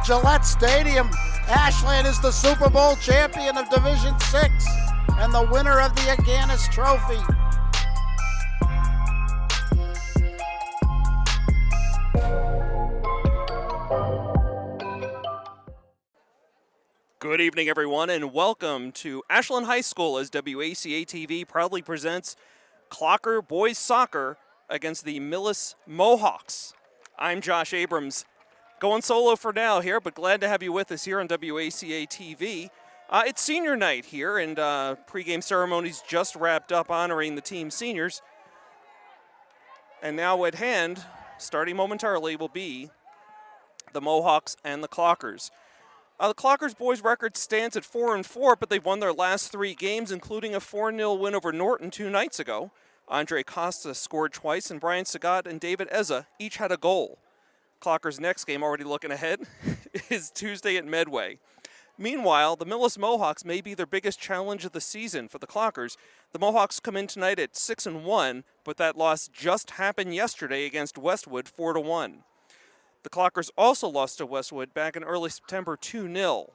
Gillette Stadium. Ashland is the Super Bowl champion of Division 6 and the winner of the Aganis Trophy. Good evening, everyone, and welcome to Ashland High School as WACA-TV proudly presents Clocker Boys Soccer against the Millis Mohawks. I'm Josh Abrams, going solo for now here, but glad to have you with us here on WACA-TV. It's senior night here, and pregame ceremonies just wrapped up honoring the team seniors. And now at hand, starting momentarily, will be the Mohawks and the Clockers. The Clockers boys' record stands at 4-4, but they've won their last 3 games, including a 4-0 win over Norton 2 nights ago. Andre Costa scored twice, and Brian Sagat and David Eza each had a goal. Clockers' next game, already looking ahead, is Tuesday at Medway. Meanwhile, the Millis Mohawks may be their biggest challenge of the season for the Clockers. The Mohawks come in tonight at 6-1, but that loss just happened yesterday against Westwood 4-1. The Clockers also lost to Westwood back in early September 2-0.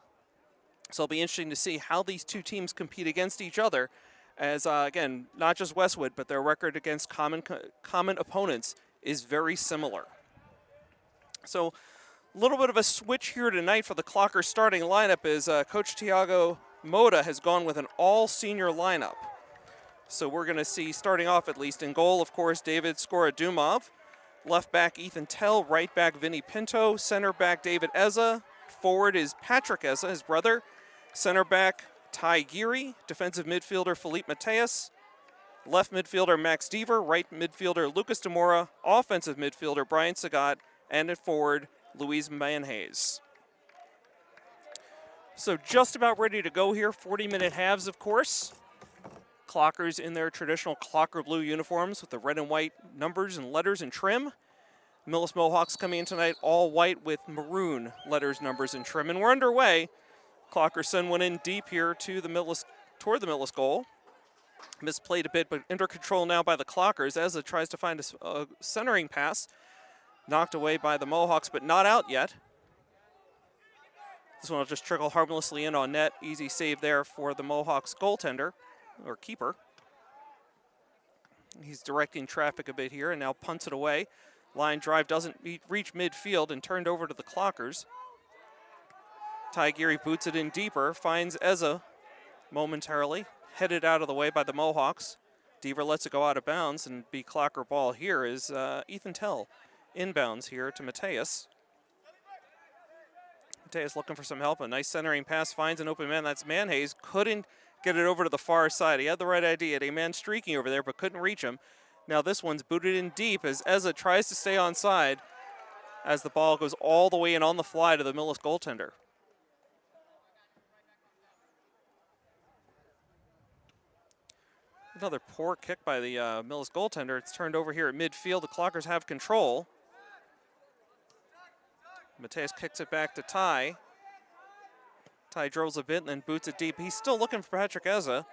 So it'll be interesting to see how these two teams compete against each other as, again, not just Westwood, but their record against common opponents is very similar. So a little bit of a switch here tonight for the Clockers starting lineup as Coach Tiago Moda has gone with an all-senior lineup. So we're going to see, starting off at least, in goal, of course, David Skoradumov. Left back Ethan Tell, right back Vinny Pinto, center back David Eza, forward is Patrick Eza, his brother, center back Ty Geary, defensive midfielder Philippe Mateus, left midfielder Max Deaver, right midfielder Lucas Demora, offensive midfielder Brian Sagat, and at forward Louise Manhays. So just about ready to go here, 40-minute halves of course. Clockers in their traditional Clocker blue uniforms with the red and white numbers and letters and trim. Millis Mohawks coming in tonight all white with maroon letters, numbers, and trim. And we're underway. Clockers send one in deep here to the Millis, toward the Millis goal. Misplayed a bit, but under control now by the Clockers. Eza tries to find a centering pass. Knocked away by the Mohawks, but not out yet. This one will just trickle harmlessly in on net. Easy save there for the Mohawks goaltender. Or keeper. He's directing traffic a bit here and now punts it away. Line drive doesn't reach midfield and turned over to the Clockers. Ty Geary boots it in deeper, finds Eza momentarily, headed out of the way by the Mohawks. Deaver lets it go out of bounds and be Clocker ball here is Ethan Tell inbounds here to Mateus. Mateus looking for some help. A nice centering pass, finds an open man. That's Manhays. Couldn't get it over to the far side. He had the right idea. Had a man streaking over there, but couldn't reach him. Now this one's booted in deep as Eza tries to stay onside as the ball goes all the way in on the fly to the Millis goaltender. Another poor kick by the Millis goaltender. It's turned over here at midfield. The Clockers have control. Mateus kicks it back to Ty. Ty drills a bit and then boots it deep. He's still looking for Patrick Eza.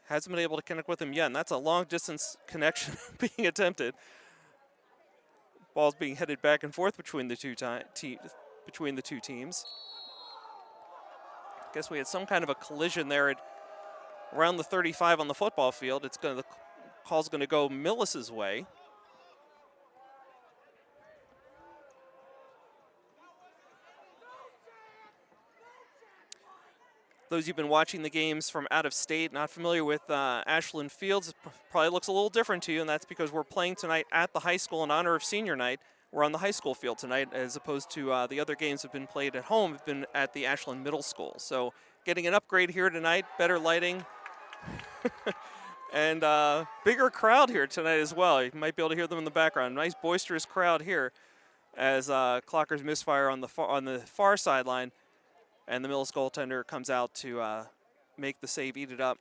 Hasn't been able to connect with him yet, and that's a long-distance connection being attempted. Ball's being headed back and forth between the two teams. Guess we had some kind of a collision there at around the 35 on the football field. The call's going to go Millis's way. Those who've been watching the games from out of state, not familiar with Ashland Fields, it probably looks a little different to you, and that's because we're playing tonight at the high school in honor of senior night. We're on the high school field tonight, as opposed to the other games have been played at home, have been at the Ashland Middle School. So getting an upgrade here tonight, better lighting, and bigger crowd here tonight as well. You might be able to hear them in the background. Nice boisterous crowd here as Clockers misfire on the far sideline. And the Millis goaltender comes out to make the save, eat it up.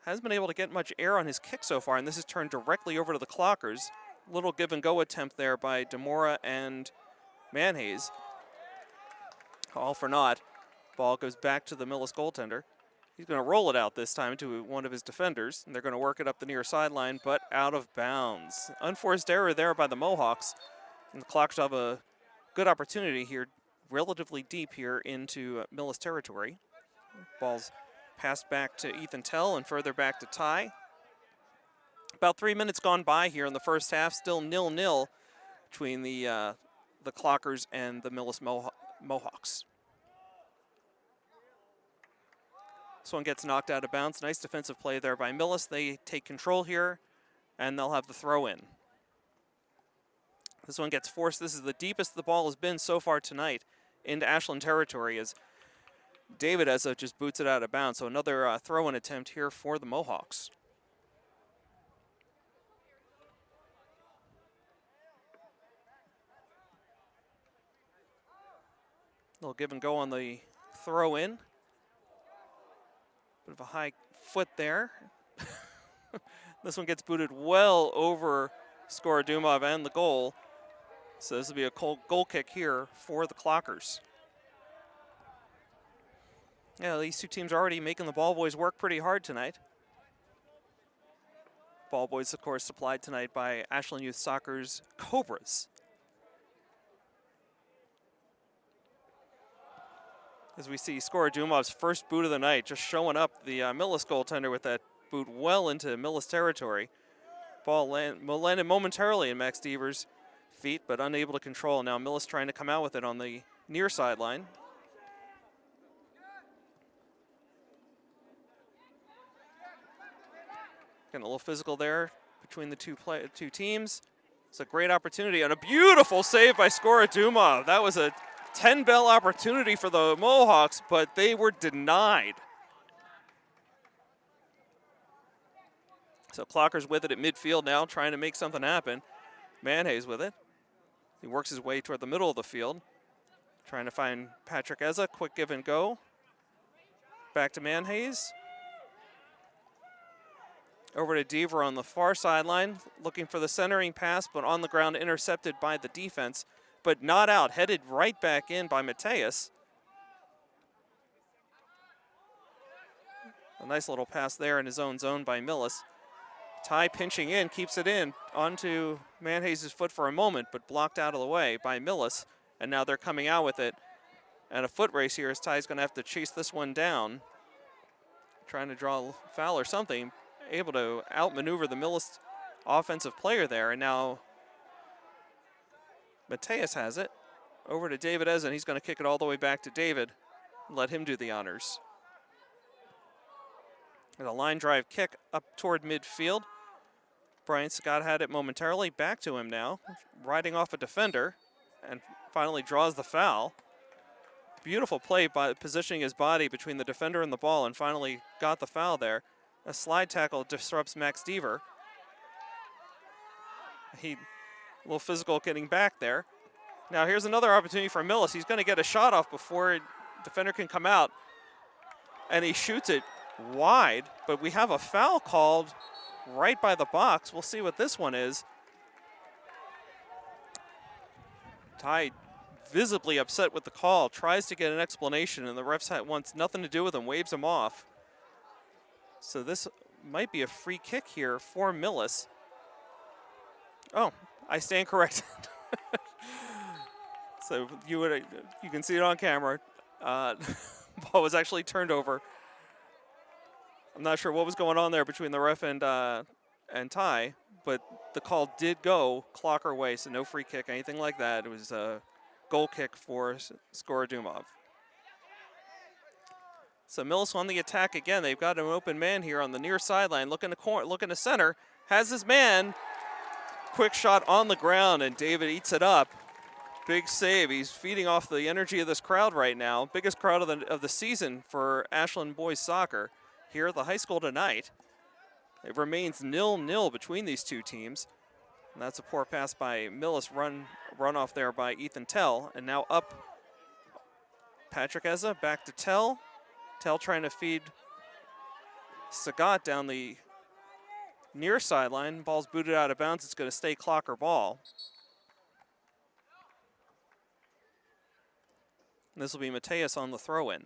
Hasn't been able to get much air on his kick so far, and this is turned directly over to the Clockers. Little give-and-go attempt there by Demora and Manhays. All for naught. Ball goes back to the Millis goaltender. He's going to roll it out this time to one of his defenders, and they're going to work it up the near sideline, but out of bounds. Unforced error there by the Mohawks, and the Clockers have a good opportunity here, relatively deep here into Millis territory. Ball's passed back to Ethan Tell and further back to Ty. About 3 minutes gone by here in the first half, still 0-0 between the Clockers and the Millis Mohawks. This one gets knocked out of bounds. Nice defensive play there by Millis. They take control here, and they'll have the throw in. This one gets forced. This is the deepest the ball has been so far tonight into Ashland territory as David Eza just boots it out of bounds. So another throw-in attempt here for the Mohawks. Little give and go on the throw-in. Bit of a high foot there. This one gets booted well over Skorodumov and the goal. So this will be a goal kick here for the Clockers. Yeah, these two teams are already making the ball boys work pretty hard tonight. Ball boys, of course, supplied tonight by Ashland Youth Soccer's Cobras. As we see Skorodumov's first boot of the night, just showing up the Millis goaltender with that boot well into Millis territory. Ball landed momentarily in Max Devers' feet, but unable to control. Now Millis trying to come out with it on the near sideline. Getting a little physical there between the two teams. It's a great opportunity and a beautiful save by Skorodumov. That was a 10-bell opportunity for the Mohawks, but they were denied. So Clockers with it at midfield now, trying to make something happen. Manhayes with it. He works his way toward the middle of the field, trying to find Patrick Eza. Quick give and go. Back to Manhayes. Over to Deaver on the far sideline, looking for the centering pass, but on the ground intercepted by the defense, but not out, headed right back in by Mateus. A nice little pass there in his own zone by Millis. Ty pinching in, keeps it in, onto Manhayes' foot for a moment, but blocked out of the way by Millis, and now they're coming out with it. And a foot race here as Ty's gonna have to chase this one down. Trying to draw a foul or something. Able to outmaneuver the Millis offensive player there, and now Mateus has it. Over to David Eza, and he's going to kick it all the way back to David and let him do the honors. And a line drive kick up toward midfield. Brian Scott had it momentarily. Back to him now, riding off a defender, and finally draws the foul. Beautiful play by positioning his body between the defender and the ball, and finally got the foul there. A slide tackle disrupts Max Deaver. He, a little physical getting back there. Now here's another opportunity for Millis. He's going to get a shot off before defender can come out. And he shoots it wide, but we have a foul called right by the box. We'll see what this one is. Ty visibly upset with the call, tries to get an explanation, and the ref wants nothing to do with him, waves him off. So this might be a free kick here for Millis. Oh, I stand corrected. So you can see it on camera. Ball was actually turned over. I'm not sure what was going on there between the ref and Ty, but the call did go Clocker way, so no free kick, anything like that. It was a goal kick for Skorodumov. So Millis on the attack again. They've got an open man here on the near sideline, looking to center, has his man. Quick shot on the ground, and David eats it up. Big save. He's feeding off the energy of this crowd right now. Biggest crowd of the season for Ashland boys soccer here at the high school tonight. It remains 0-0 between these two teams. And that's a poor pass by Millis, run off there by Ethan Tell, and now up Patrick Eza, back to Tell. Tell trying to feed Sagat down the near sideline. Ball's booted out of bounds. It's going to stay Clocker ball. And this will be Mateus on the throw-in.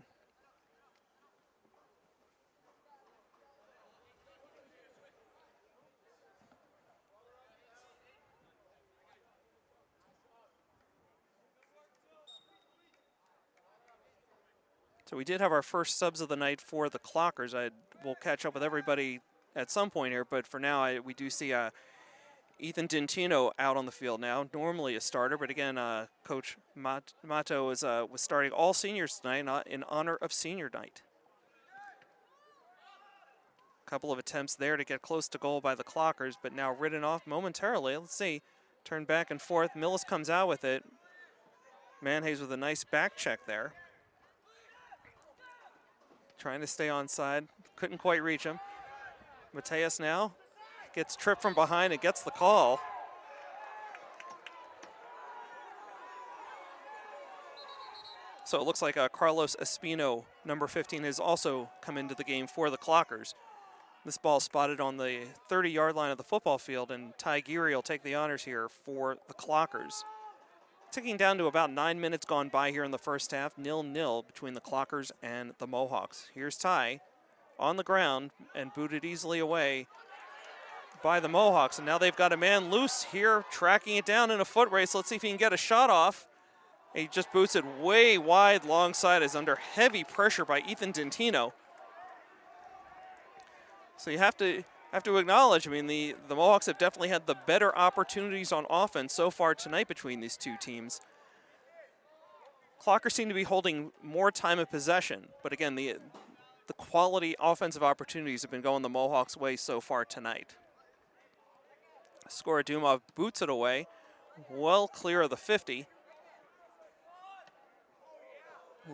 So we did have our first subs of the night for the Clockers. We'll catch up with everybody at some point here, but for now we do see Ethan Dentino out on the field now, normally a starter, but again, Coach Mato was starting all seniors tonight in honor of senior night. A couple of attempts there to get close to goal by the Clockers, but now ridden off momentarily. Let's see, turn back and forth. Millis comes out with it. Manhays with a nice back check there. Trying to stay onside, couldn't quite reach him. Mateus now gets tripped from behind and gets the call. So it looks like Carlos Espino, number 15, has also come into the game for the Clockers. This ball spotted on the 30-yard line of the football field, and Ty Geary will take the honors here for the Clockers. Ticking down to about 9 minutes gone by here in the first half, 0-0 between the Clockers and the Mohawks. Here's Ty on the ground and booted easily away by the Mohawks. And now they've got a man loose here, tracking it down in a foot race. Let's see if he can get a shot off. He just boots it way wide long side, is under heavy pressure by Ethan Dentino. So you have to acknowledge, I mean, the Mohawks have definitely had the better opportunities on offense so far tonight between these two teams. Clockers seem to be holding more time of possession, but again, the quality offensive opportunities have been going the Mohawks' way so far tonight. Skorodumov boots it away, well clear of the 50.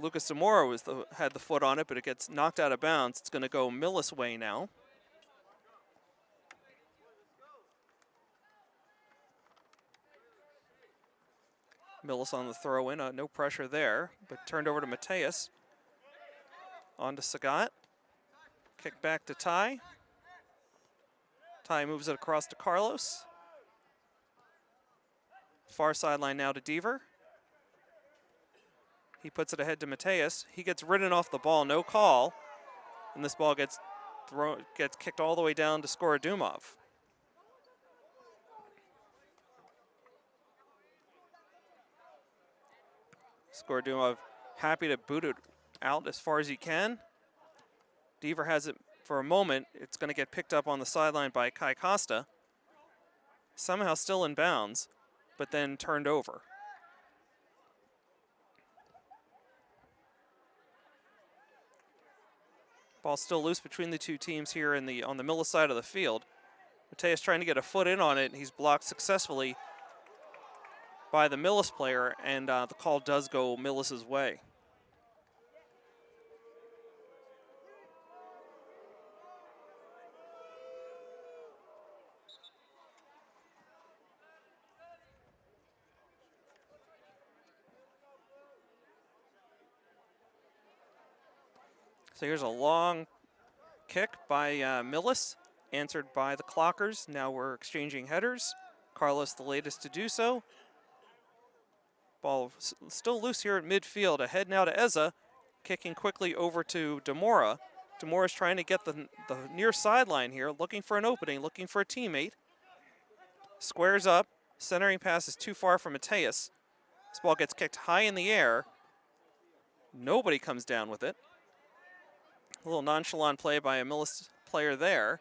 Lucas Zamora had the foot on it, but it gets knocked out of bounds. It's going to go Millis' way now. Millis on the throw in, no pressure there, but turned over to Mateus. On to Sagat. Kick back to Ty. Ty moves it across to Carlos. Far sideline now to Deaver. He puts it ahead to Mateus. He gets ridden off the ball, no call. And this ball gets kicked all the way down to Skorodumov. Skorodumov happy to boot it out as far as he can. Deaver has it for a moment. It's going to get picked up on the sideline by Kai Costa. Somehow still in bounds, but then turned over. Ball still loose between the two teams here on the Millis side of the field. Mateus trying to get a foot in on it, and he's blocked successfully by the Millis player, and the call does go Millis' way. So here's a long kick by Millis, answered by the Clockers. Now we're exchanging headers. Carlos the latest to do so. Ball still loose here at midfield. Ahead now to Eza, kicking quickly over to Demora. Demora's trying to get the near sideline here, looking for an opening, looking for a teammate. Squares up, centering pass is too far from Mateus. This ball gets kicked high in the air. Nobody comes down with it. A little nonchalant play by a Millis player there.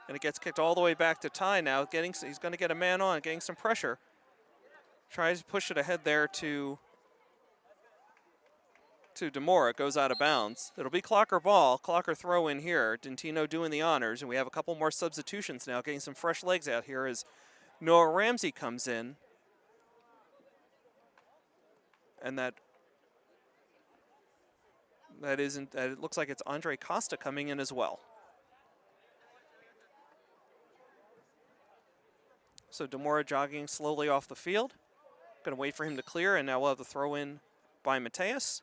And it gets kicked all the way back to Ty now. He's going to get a man on, getting some pressure. Tries to push it ahead there to Demora. It goes out of bounds. It'll be Clocker ball. Clocker throw in here. Dentino doing the honors. And we have a couple more substitutions now, getting some fresh legs out here as Noah Ramsey comes in. And it looks like it's Andre Costa coming in as well. So Demora jogging slowly off the field. Going to wait for him to clear, and now we'll have the throw in by Mateus.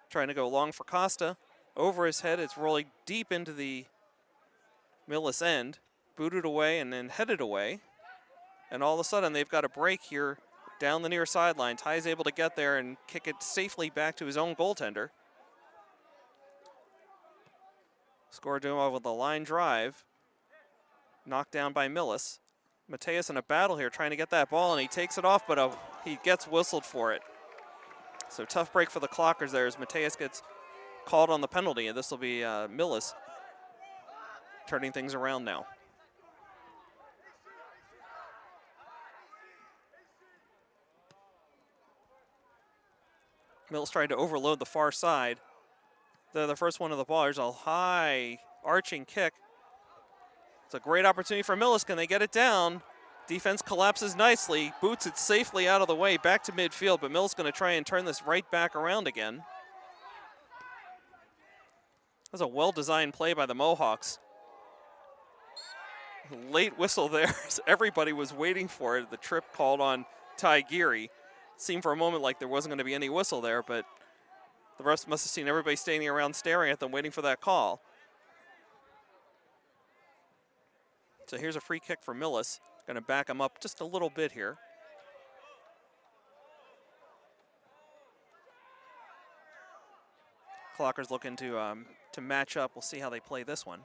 Trying to go long for Costa. Over his head, it's rolling deep into the Millis end. Booted away and then headed away. And all of a sudden, they've got a break here down the near sideline. Ty's able to get there and kick it safely back to his own goaltender. Skorodumov with a line drive. Knocked down by Millis. Mateus in a battle here trying to get that ball, and he takes it off, but he gets whistled for it. So tough break for the Clockers there as Mateus gets called on the penalty, and this will be Millis turning things around now. Millis tried to overload the far side. They're the first one of the ball. There's a high arching kick. It's a great opportunity for Millis. Can they get it down? Defense collapses nicely, boots it safely out of the way, back to midfield, but Millis going to try and turn this right back around again. That's a well-designed play by the Mohawks. Late whistle there. Everybody was waiting for it. The trip called on Ty Geary. Seemed for a moment like there wasn't going to be any whistle there, but the refs must have seen everybody standing around staring at them, waiting for that call. So here's a free kick for Millis. Going to back him up just a little bit here. Clockers looking to match up. We'll see how they play this one.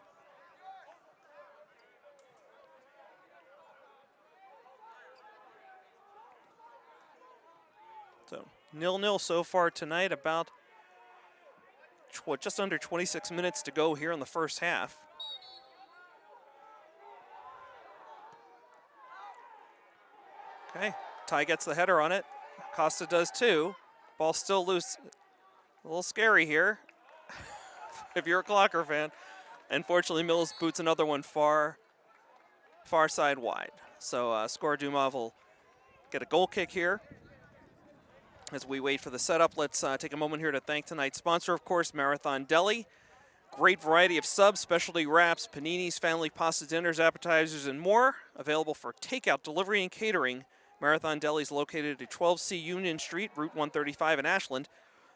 So 0-0 so far tonight, about just under 26 minutes to go here in the first half. Okay, Ty gets the header on it. Costa does too. Ball still loose. A little scary here if you're a Clocker fan. Unfortunately, Millis boots another one far side wide. So Skora Dumov will get a goal kick here. As we wait for the setup, let's take a moment here to thank tonight's sponsor, of course, Marathon Deli. Great variety of subs, specialty wraps, paninis, family pasta dinners, appetizers, and more. Available for takeout, delivery, and catering. Marathon Deli is located at 12C Union Street, Route 135 in Ashland.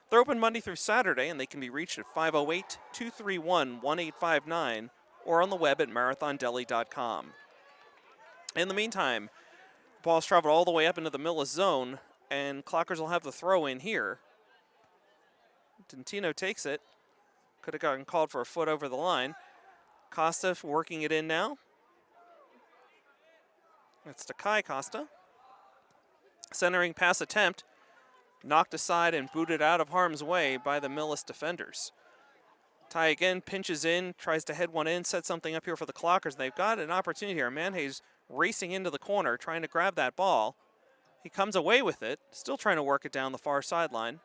They're open Monday through Saturday, and they can be reached at 508-231-1859 or on the web at marathondeli.com. In the meantime, ball's traveled all the way up into the Millis zone, and Clockers will have the throw in here. Dentino takes it. Could have gotten called for a foot over the line. Costa working it in now. It's to Kai Costa. Centering pass attempt. Knocked aside and booted out of harm's way by the Millis defenders. Ty again pinches in, tries to head one in, set something up here for the Clockers. They've got an opportunity here. Manhay's racing into the corner, trying to grab that ball. He comes away with it, still trying to work it down the far sideline.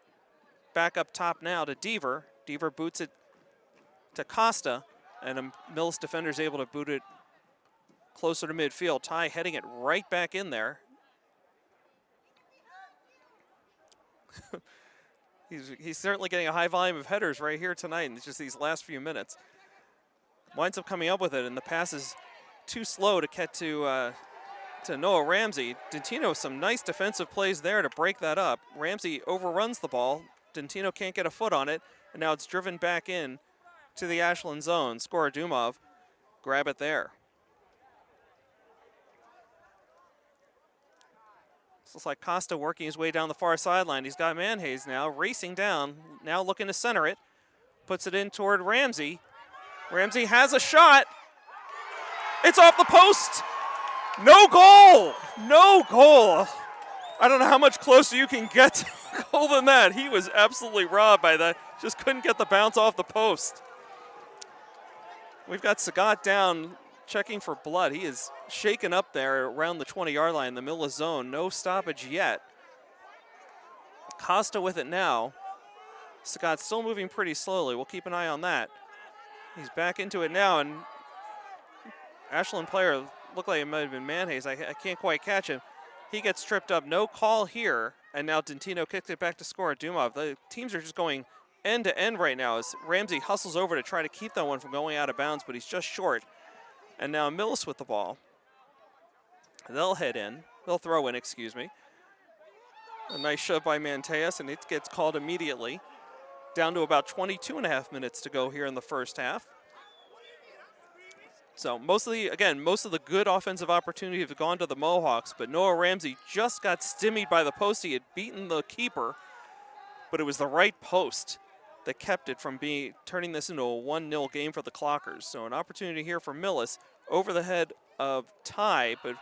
Back up top now to Deaver. Deaver boots it to Costa, and a Millis defender is able to boot it closer to midfield. Ty heading it right back in there. He's certainly getting a high volume of headers right here tonight in just these last few minutes. Winds up coming up with it, and the pass is too slow to get to Noah Ramsey. Dentino, some nice defensive plays there to break that up. Ramsey overruns the ball. Dentino can't get a foot on it, and now it's driven back in to the Ashland zone. Skora Dumov, grab it there. Looks like Costa working his way down the far sideline. He's got Manhays now, racing down, now looking to center it. Puts it in toward Ramsey. Ramsey has a shot. It's off the post. No goal! No goal! I don't know how much closer you can get to a goal than that. He was absolutely robbed by that. Just couldn't get the bounce off the post. We've got Sagat down, checking for blood. He is shaken up there around the 20-yard line in the Millis zone. No stoppage yet. Costa with it now. Sagat still moving pretty slowly. We'll keep an eye on that. He's back into it now, and Ashland player looked like it might have been Manhays. I can't quite catch him. He gets tripped up. No call here, and now Dentino kicked it back to Skora Dumov. The teams are just going end to end right now as Ramsey hustles over to try to keep that one from going out of bounds, but he's just short. And now Millis with the ball. They'll head in. They'll throw in, excuse me. A nice shove by Manteus, and it gets called immediately. Down to about 22.5 minutes to go here in the first half. So most of the good offensive opportunities have gone to the Mohawks, but Noah Ramsey just got stymied by the post. He had beaten the keeper, but it was the right post that kept it from turning this into a 1-0 game for the Clockers. So an opportunity here for Millis over the head of Ty, but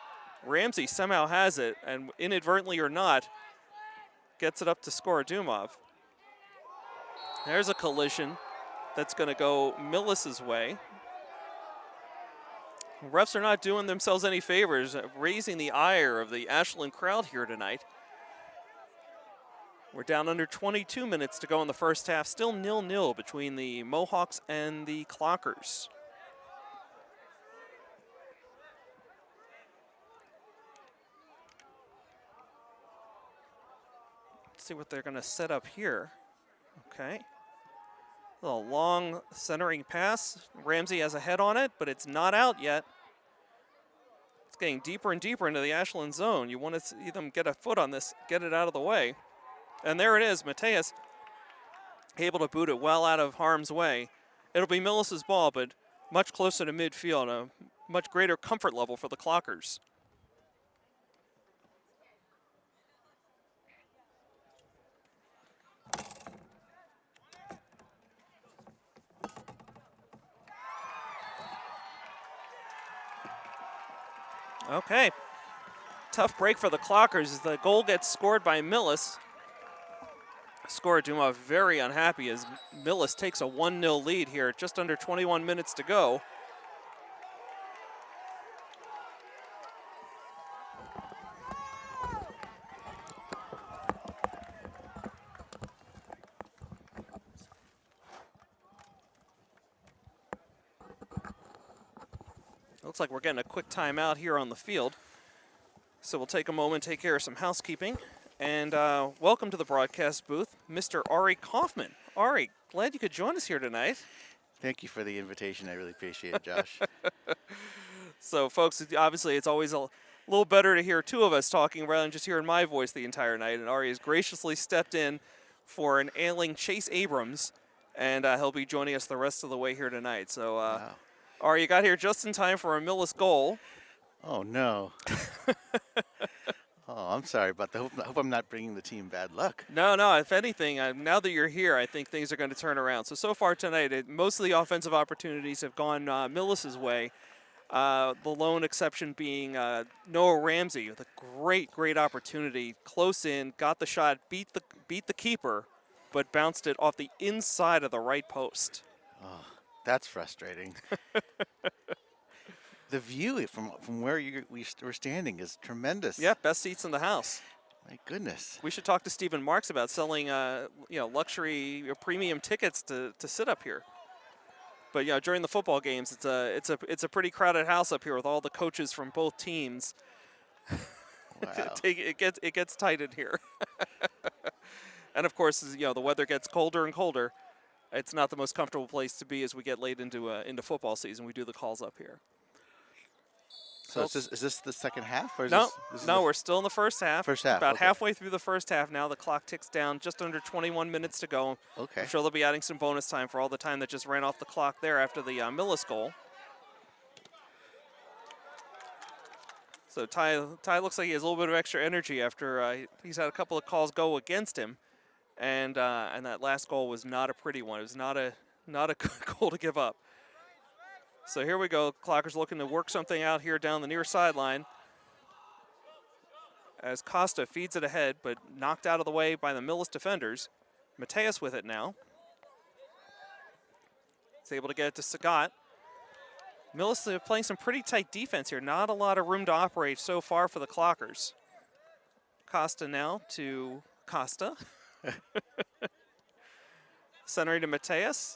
Ramsey somehow has it, and inadvertently or not, gets it up to Skorodumov. There's a collision that's going to go Millis's way. Refs are not doing themselves any favors, raising the ire of the Ashland crowd here tonight. We're down under 22 minutes to go in the first half. Still 0-0 between the Mohawks and the Clockers. Let's see what they're going to set up here. Okay. A little long centering pass. Ramsey has a head on it, but it's not out yet. It's getting deeper and deeper into the Ashland zone. You want to see them get a foot on this, get it out of the way. And there it is, Mateus able to boot it well out of harm's way. It'll be Millis's ball, but much closer to midfield, a much greater comfort level for the Clockers. Okay, tough break for the Clockers as the goal gets scored by Millis. Skorodumov very unhappy as Millis takes a 1-0 lead here, just under 21 minutes to go. Looks like we're getting a quick timeout here on the field. So we'll take a moment, take care of some housekeeping. And welcome to the broadcast booth, Mr. Ari Kaufman. Ari, glad you could join us here tonight. Thank you for the invitation. I really appreciate it, Josh. So, folks, obviously it's always a little better to hear two of us talking rather than just hearing my voice the entire night. And Ari has graciously stepped in for an ailing Chase Abrams, and he'll be joining us the rest of the way here tonight. So, Wow. Ari, you got here just in time for a Millis goal. Oh, no. Oh, I'm sorry about that. I hope I'm not bringing the team bad luck. No, if anything, now that you're here, I think things are going to turn around. So far tonight, most of the offensive opportunities have gone Millis's way. The lone exception being Noah Ramsey with a great opportunity. Close in, got the shot, beat the keeper, but bounced it off the inside of the right post. Oh, that's frustrating. The view from where we're standing is tremendous. Yeah, best seats in the house. My goodness. We should talk to Stephen Marks about selling luxury or premium tickets to sit up here. But during the football games, it's a pretty crowded house up here with all the coaches from both teams. Wow. it gets tight in here. And of course, as the weather gets colder and colder, it's not the most comfortable place to be as we get late into football season. We do the calls up here. So is this the second half? Or is No, this we're still in the first half. First half, About okay. halfway through the first half now. The clock ticks down, just under 21 minutes to go. Okay. I'm sure they'll be adding some bonus time for all the time that just ran off the clock there after the Millis goal. So Ty looks like he has a little bit of extra energy after he's had a couple of calls go against him, and that last goal was not a pretty one. It was not a good goal to give up. So here we go. Clockers looking to work something out here down the near sideline. As Costa feeds it ahead, but knocked out of the way by the Millis defenders. Mateus with it now. He's able to get it to Sagat. Millis are playing some pretty tight defense here. Not a lot of room to operate so far for the Clockers. Costa now to Costa. Centering to Mateus.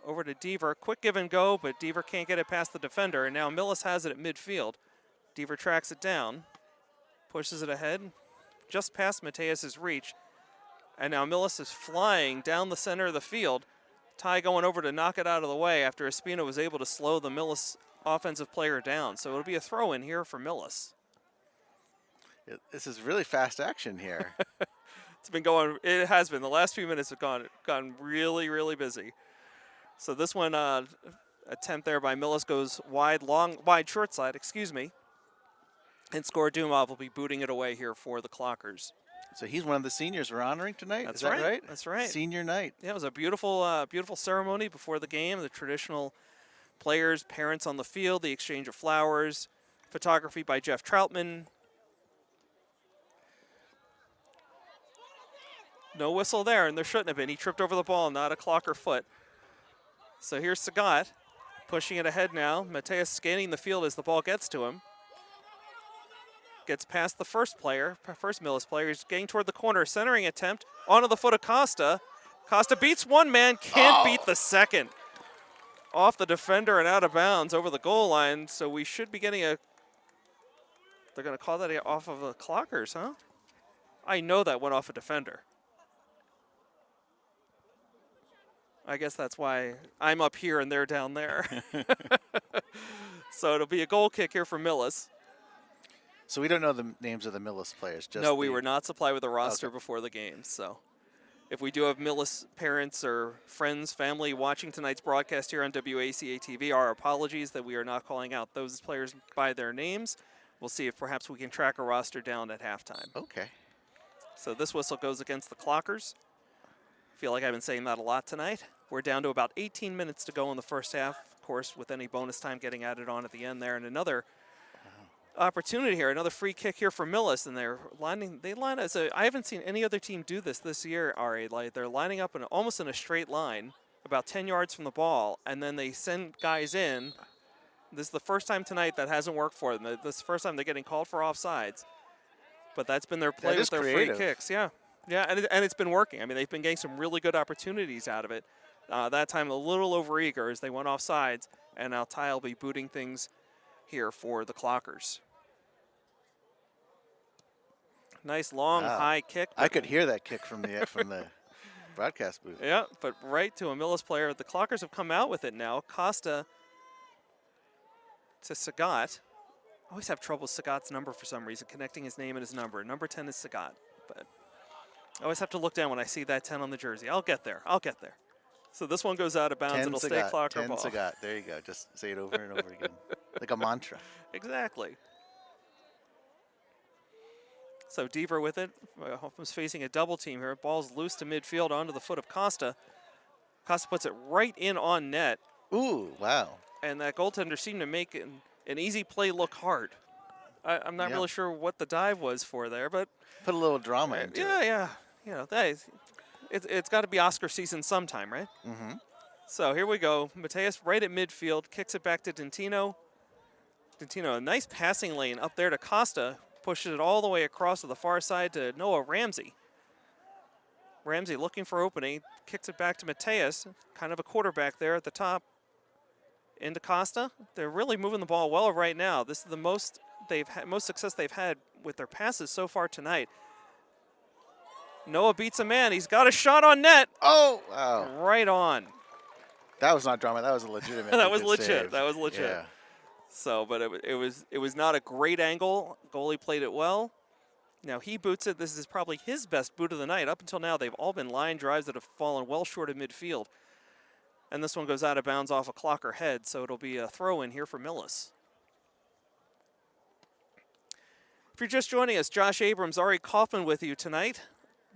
Over to Deaver, quick give and go, but Deaver can't get it past the defender, and now Millis has it at midfield. Deaver tracks it down, pushes it ahead, just past Mateus's reach, and now Millis is flying down the center of the field. Ty going over to knock it out of the way after Espino was able to slow the Millis offensive player down. So it'll be a throw in here for Millis. This is really fast action here. It has been. The last few minutes have gone really busy. So this one, attempt there by Millis goes wide short side, and Skorodumov will be booting it away here for the Clockers. So he's one of the seniors we're honoring tonight? That's Is that right? That's right. Senior night. Yeah, it was a beautiful ceremony before the game. The traditional players, parents on the field, the exchange of flowers, photography by Jeff Troutman. No whistle there, and there shouldn't have been. He tripped over the ball, not a clocker foot. So here's Sagat pushing it ahead now. Mateus scanning the field as the ball gets to him. Gets past the first Millis player. He's getting toward the corner. Centering attempt onto the foot of Costa. Costa beats one man, can't beat the second. Off the defender and out of bounds over the goal line. So we should be getting a... They're going to call that off of the clockers, huh? I know that went off a defender. I guess that's why I'm up here and they're down there. So it'll be a goal kick here for Millis. So we don't know the names of the Millis players. Just no, we were not supplied with a roster before the game. So if we do have Millis parents or friends, family watching tonight's broadcast here on WACA-TV, our apologies that we are not calling out those players by their names. We'll see if perhaps we can track a roster down at halftime. Okay. So this whistle goes against the Clockers. I feel like I've been saying that a lot tonight. We're down to about 18 minutes to go in the first half, of course, with any bonus time getting added on at the end there. And another opportunity here, another free kick here for Millis, and they line up. So I haven't seen any other team do this year, Ari. Like they're lining up almost in a straight line, about 10 yards from the ball, and then they send guys in. This is the first time tonight that hasn't worked for them. This is the first time they're getting called for offsides. But that's been their play with their free kicks. Yeah, and it's been working. I mean, they've been getting some really good opportunities out of it. That time a little overeager as they went offsides, and now Ty will be booting things here for the Clockers. Nice long high kick. I could hear that kick from the broadcast booth. Yeah, but right to a Millis player. The Clockers have come out with it now. Costa to Sagat. I always have trouble with Sagat's number for some reason, connecting his name and his number. Number 10 is Sagat, but I always have to look down when I see that 10 on the jersey. I'll get there. So this one goes out of bounds. It'll stay Clocker ball. 10 Sagat. There you go. Just say it over and over again, like a mantra. Exactly. So Deaver with it. Was facing a double team here. Ball's loose to midfield onto the foot of Costa. Costa puts it right in on net. Ooh, wow. And that goaltender seemed to make an easy play look hard. I'm not really sure what the dive was for there, but put a little drama into it. Yeah. You know, it's got to be Oscar season sometime, right? Mm-hmm. So here we go. Mateus right at midfield, kicks it back to Dentino. Dentino, a nice passing lane up there to Costa, pushes it all the way across to the far side to Noah Ramsey. Ramsey looking for opening, kicks it back to Mateus, kind of a quarterback there at the top. Into Costa. They're really moving the ball well right now. This is the most success they've had with their passes so far tonight. Noah beats a man. He's got a shot on net. Oh, wow. Right on. That was not drama. That was a legitimate. That was legit. Save. That was legit. Yeah. So, but it was not a great angle. Goalie played it well. Now he boots it. This is probably his best boot of the night. Up until now, they've all been line drives that have fallen well short of midfield. And this one goes out of bounds off a Clocker head, so it'll be a throw-in here for Millis. If you're just joining us, Josh Abrams, Ari Kaufman with you tonight.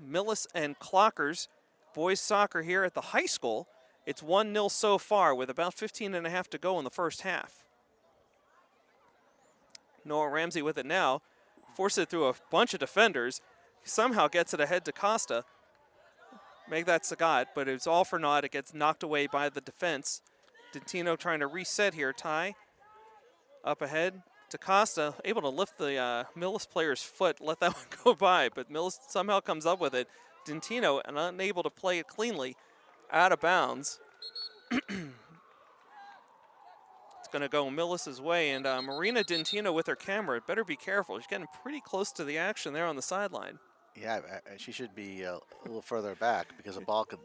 Millis and Clockers, boys soccer here at the high school. It's 1-0 so far with about 15 and a half to go in the first half. Noah Ramsey with it now. Forces it through a bunch of defenders. Somehow gets it ahead to Costa. Make that Sagat, but it's all for naught. It gets knocked away by the defense. Dentino trying to reset here. Ty up ahead to Costa, able to lift the Millis player's foot, let that one go by, but Millis somehow comes up with it. Dentino, and unable to play it cleanly, out of bounds. It's going to go Millis' way, and Marina Dentino with her camera. Better be careful. She's getting pretty close to the action there on the sideline. Yeah, she should be a little further back because a ball could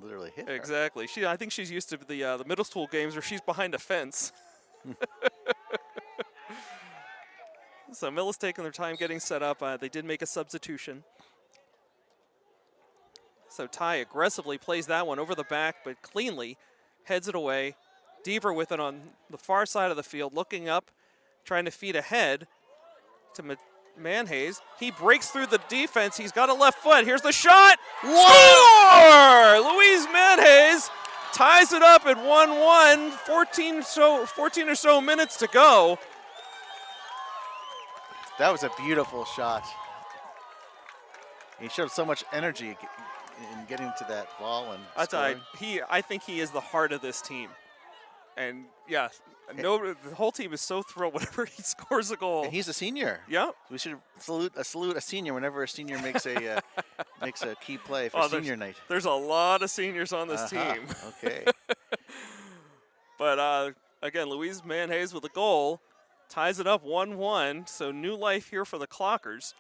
literally hit her. Exactly. I think she's used to the middle school games where she's behind a fence. So Millis taking their time getting set up. They did make a substitution. So Ty aggressively plays that one over the back, but cleanly heads it away. Deaver with it on the far side of the field, looking up, trying to feed ahead to Manhays. He breaks through the defense. He's got a left foot. Here's the shot. Score! Luis Manhays ties it up at 1-1. 14 or so minutes to go. That was a beautiful shot. He showed so much energy in getting to that ball and scoring. I think he is the heart of this team. And yeah, the whole team is so thrilled whenever he scores a goal. And he's a senior. Yeah. We should salute a senior whenever a senior makes a makes a key play for senior night. There's a lot of seniors on this team. Okay. But again, Luis Manhays with a goal ties it up 1-1. So new life here for the Clockers.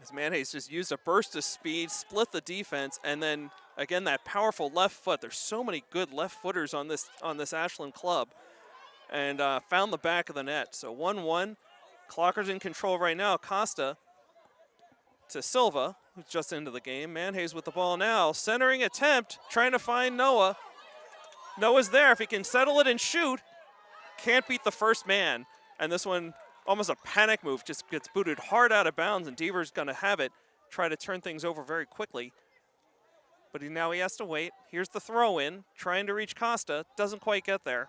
As Manhays just used a burst of speed, split the defense, and then again that powerful left foot. There's so many good left footers on this Ashland club, and found the back of the net. So 1-1. Clockers in control right now. Costa to Silva, who's just into the game. Manhays with the ball now. Centering attempt, trying to find Noah. Noah's there. If he can settle it and shoot, can't beat the first man. And this one, almost a panic move, just gets booted hard out of bounds, and Deaver's going to have it, try to turn things over very quickly. But now he has to wait. Here's the throw in, trying to reach Costa, doesn't quite get there.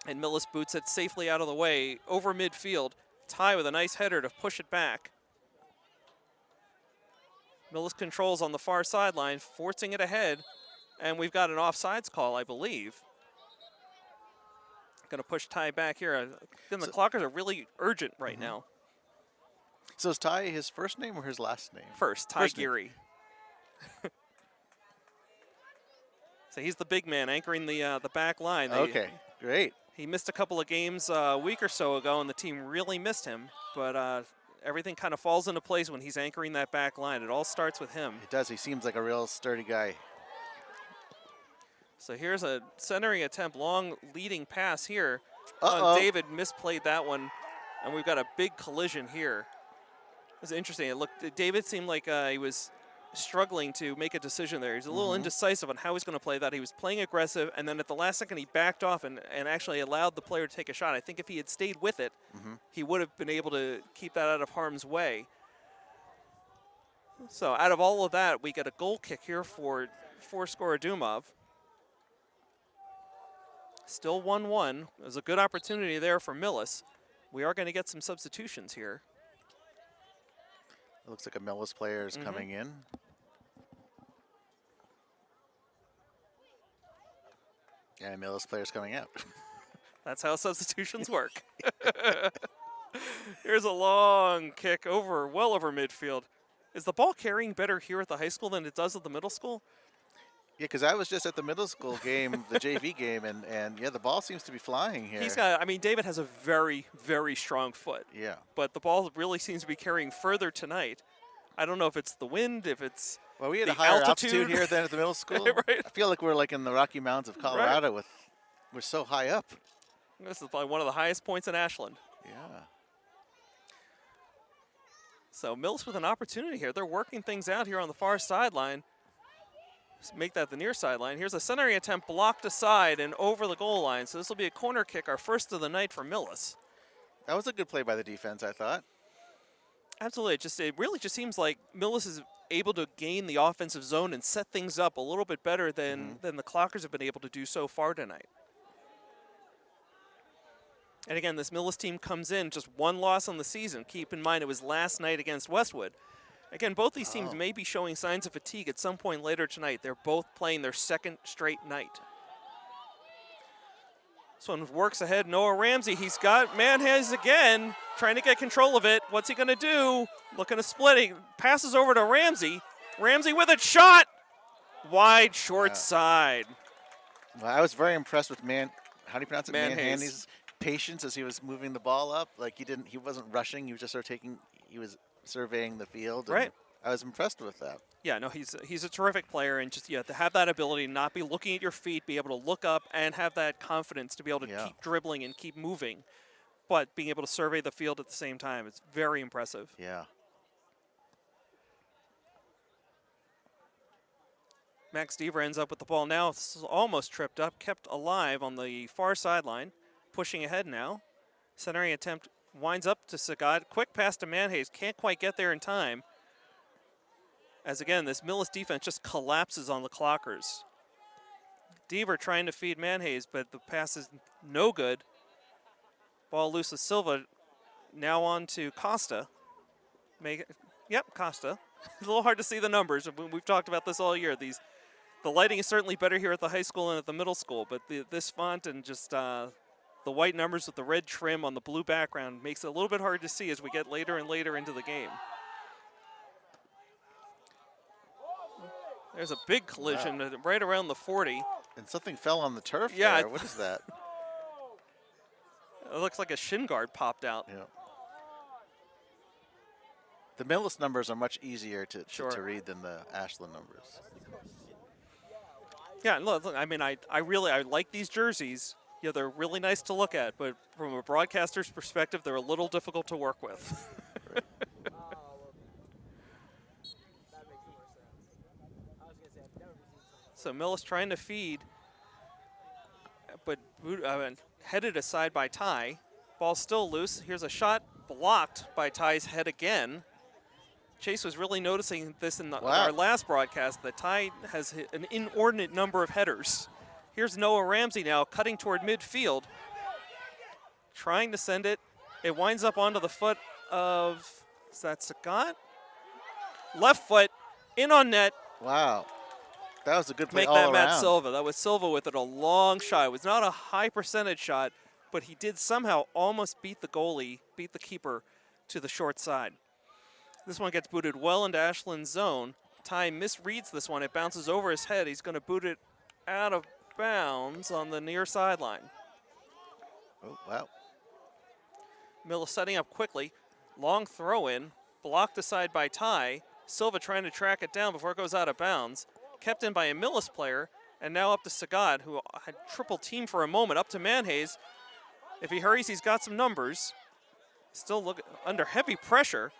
And Millis boots it safely out of the way, over midfield. Ty with a nice header to push it back. Millis controls on the far sideline, forcing it ahead. And we've got an offsides call, I believe. Going to push Ty back here. Again, the Clockers are really urgent right now. So is Ty his first name or his last name? First, Ty Geary. So he's the big man anchoring the back line. Okay, great. He missed a couple of games a week or so ago, and the team really missed him. But everything kind of falls into place when he's anchoring that back line. It all starts with him. It does. He seems like a real sturdy guy. So here's a centering attempt, long leading pass here. David misplayed that one, and we've got a big collision here. It's interesting. David seemed like he was struggling to make a decision there. He's a little indecisive on how he's going to play that. He was playing aggressive, and then at the last second he backed off and actually allowed the player to take a shot. I think if he had stayed with it, he would have been able to keep that out of harm's way. So out of all of that, we get a goal kick here for Skorodumov. Still 1-1. There's a good opportunity there for Millis. We are going to get some substitutions here. It looks like a Millis player is coming in. Yeah, Millis player's coming out. That's how substitutions work. Here's a long kick well over midfield. Is the ball carrying better here at the high school than it does at the middle school? Yeah, because I was just at the middle school game, the JV game, and yeah, the ball seems to be flying here. David has a very, very strong foot. Yeah. But the ball really seems to be carrying further tonight. I don't know if it's the wind, if it's well, we had the a higher altitude here than at the middle school. Right? I feel like we're like in the Rocky Mountains of Colorado. Right. We're so high up. This is probably one of the highest points in Ashland. Yeah. So Millis with an opportunity here. They're working things out here on the far sideline. Make that the near sideline. Here's a centering attempt blocked aside and over the goal line. So this will be a corner kick, our first of the night for Millis. That was a good play by the defense, I thought. Absolutely. It really just seems like Millis is able to gain the offensive zone and set things up a little bit better than the Clockers have been able to do so far tonight. And again, this Millis team comes in just one loss on the season. Keep in mind it was last night against Westwood. Again, both these teams may be showing signs of fatigue at some point later tonight. They're both playing their second straight night. This one works ahead. Noah Ramsey, he's got Manhays again, trying to get control of it. What's he going to do? Looking to splitting. Passes over to Ramsey. Ramsey with a shot. Wide, short side. Well, I was very impressed with how do you pronounce it? Manhays' patience as he was moving the ball up. Like he wasn't rushing. He was just sort of he was surveying the field. Right. I was impressed with that. Yeah, no, he's a terrific player, and just to have that ability, not be looking at your feet, be able to look up and have that confidence to be able to keep dribbling and keep moving, but being able to survey the field at the same time. It's very impressive. Yeah. Max Deaver ends up with the ball now. This is almost tripped up, kept alive on the far sideline, pushing ahead now. Centering attempt winds up to Sagad. Quick pass to Manhays. Can't quite get there in time. As again, this Millis defense just collapses on the Clockers. Deaver trying to feed Manhays, but the pass is no good. Ball loose to Silva. Now on to Costa. Make it. Yep, Costa. It's a little hard to see the numbers. We've talked about this all year. The lighting is certainly better here at the high school and at the middle school, but this font and just the white numbers with the red trim on the blue background makes it a little bit hard to see as we get later and later into the game. There's a big collision right around the 40. And something fell on the turf Yeah, there. What is that? It looks like a shin guard popped out. Yeah. The Millis numbers are much easier to read than the Ashland numbers. Yeah, look, I mean, I like these jerseys. Yeah, they're really nice to look at, but from a broadcaster's perspective, they're a little difficult to work with. Right. So Millis trying to feed, but headed aside by Ty. Ball still loose. Here's a shot blocked by Ty's head again. Chase was really noticing this in our last broadcast, that Ty has an inordinate number of headers. Here's Noah Ramsey now cutting toward midfield, trying to send it. It winds up onto the foot of, is that Sagat? Left foot, in on net. Wow. That was a good play Make all that around. Matt Silva. That was Silva with it, a long shot. It was not a high percentage shot, but he did somehow almost beat the goalie, beat the keeper to the short side. This one gets booted well into Ashland's zone. Ty misreads this one. It bounces over his head. He's going to boot it out of bounds on the near sideline. Oh, wow. Millis setting up quickly. Long throw in. Blocked aside by Ty. Silva trying to track it down before it goes out of bounds. Kept in by a Millis player. And now up to Sagat, who had triple team for a moment. Up to Manhays. If he hurries, he's got some numbers. Still under heavy pressure.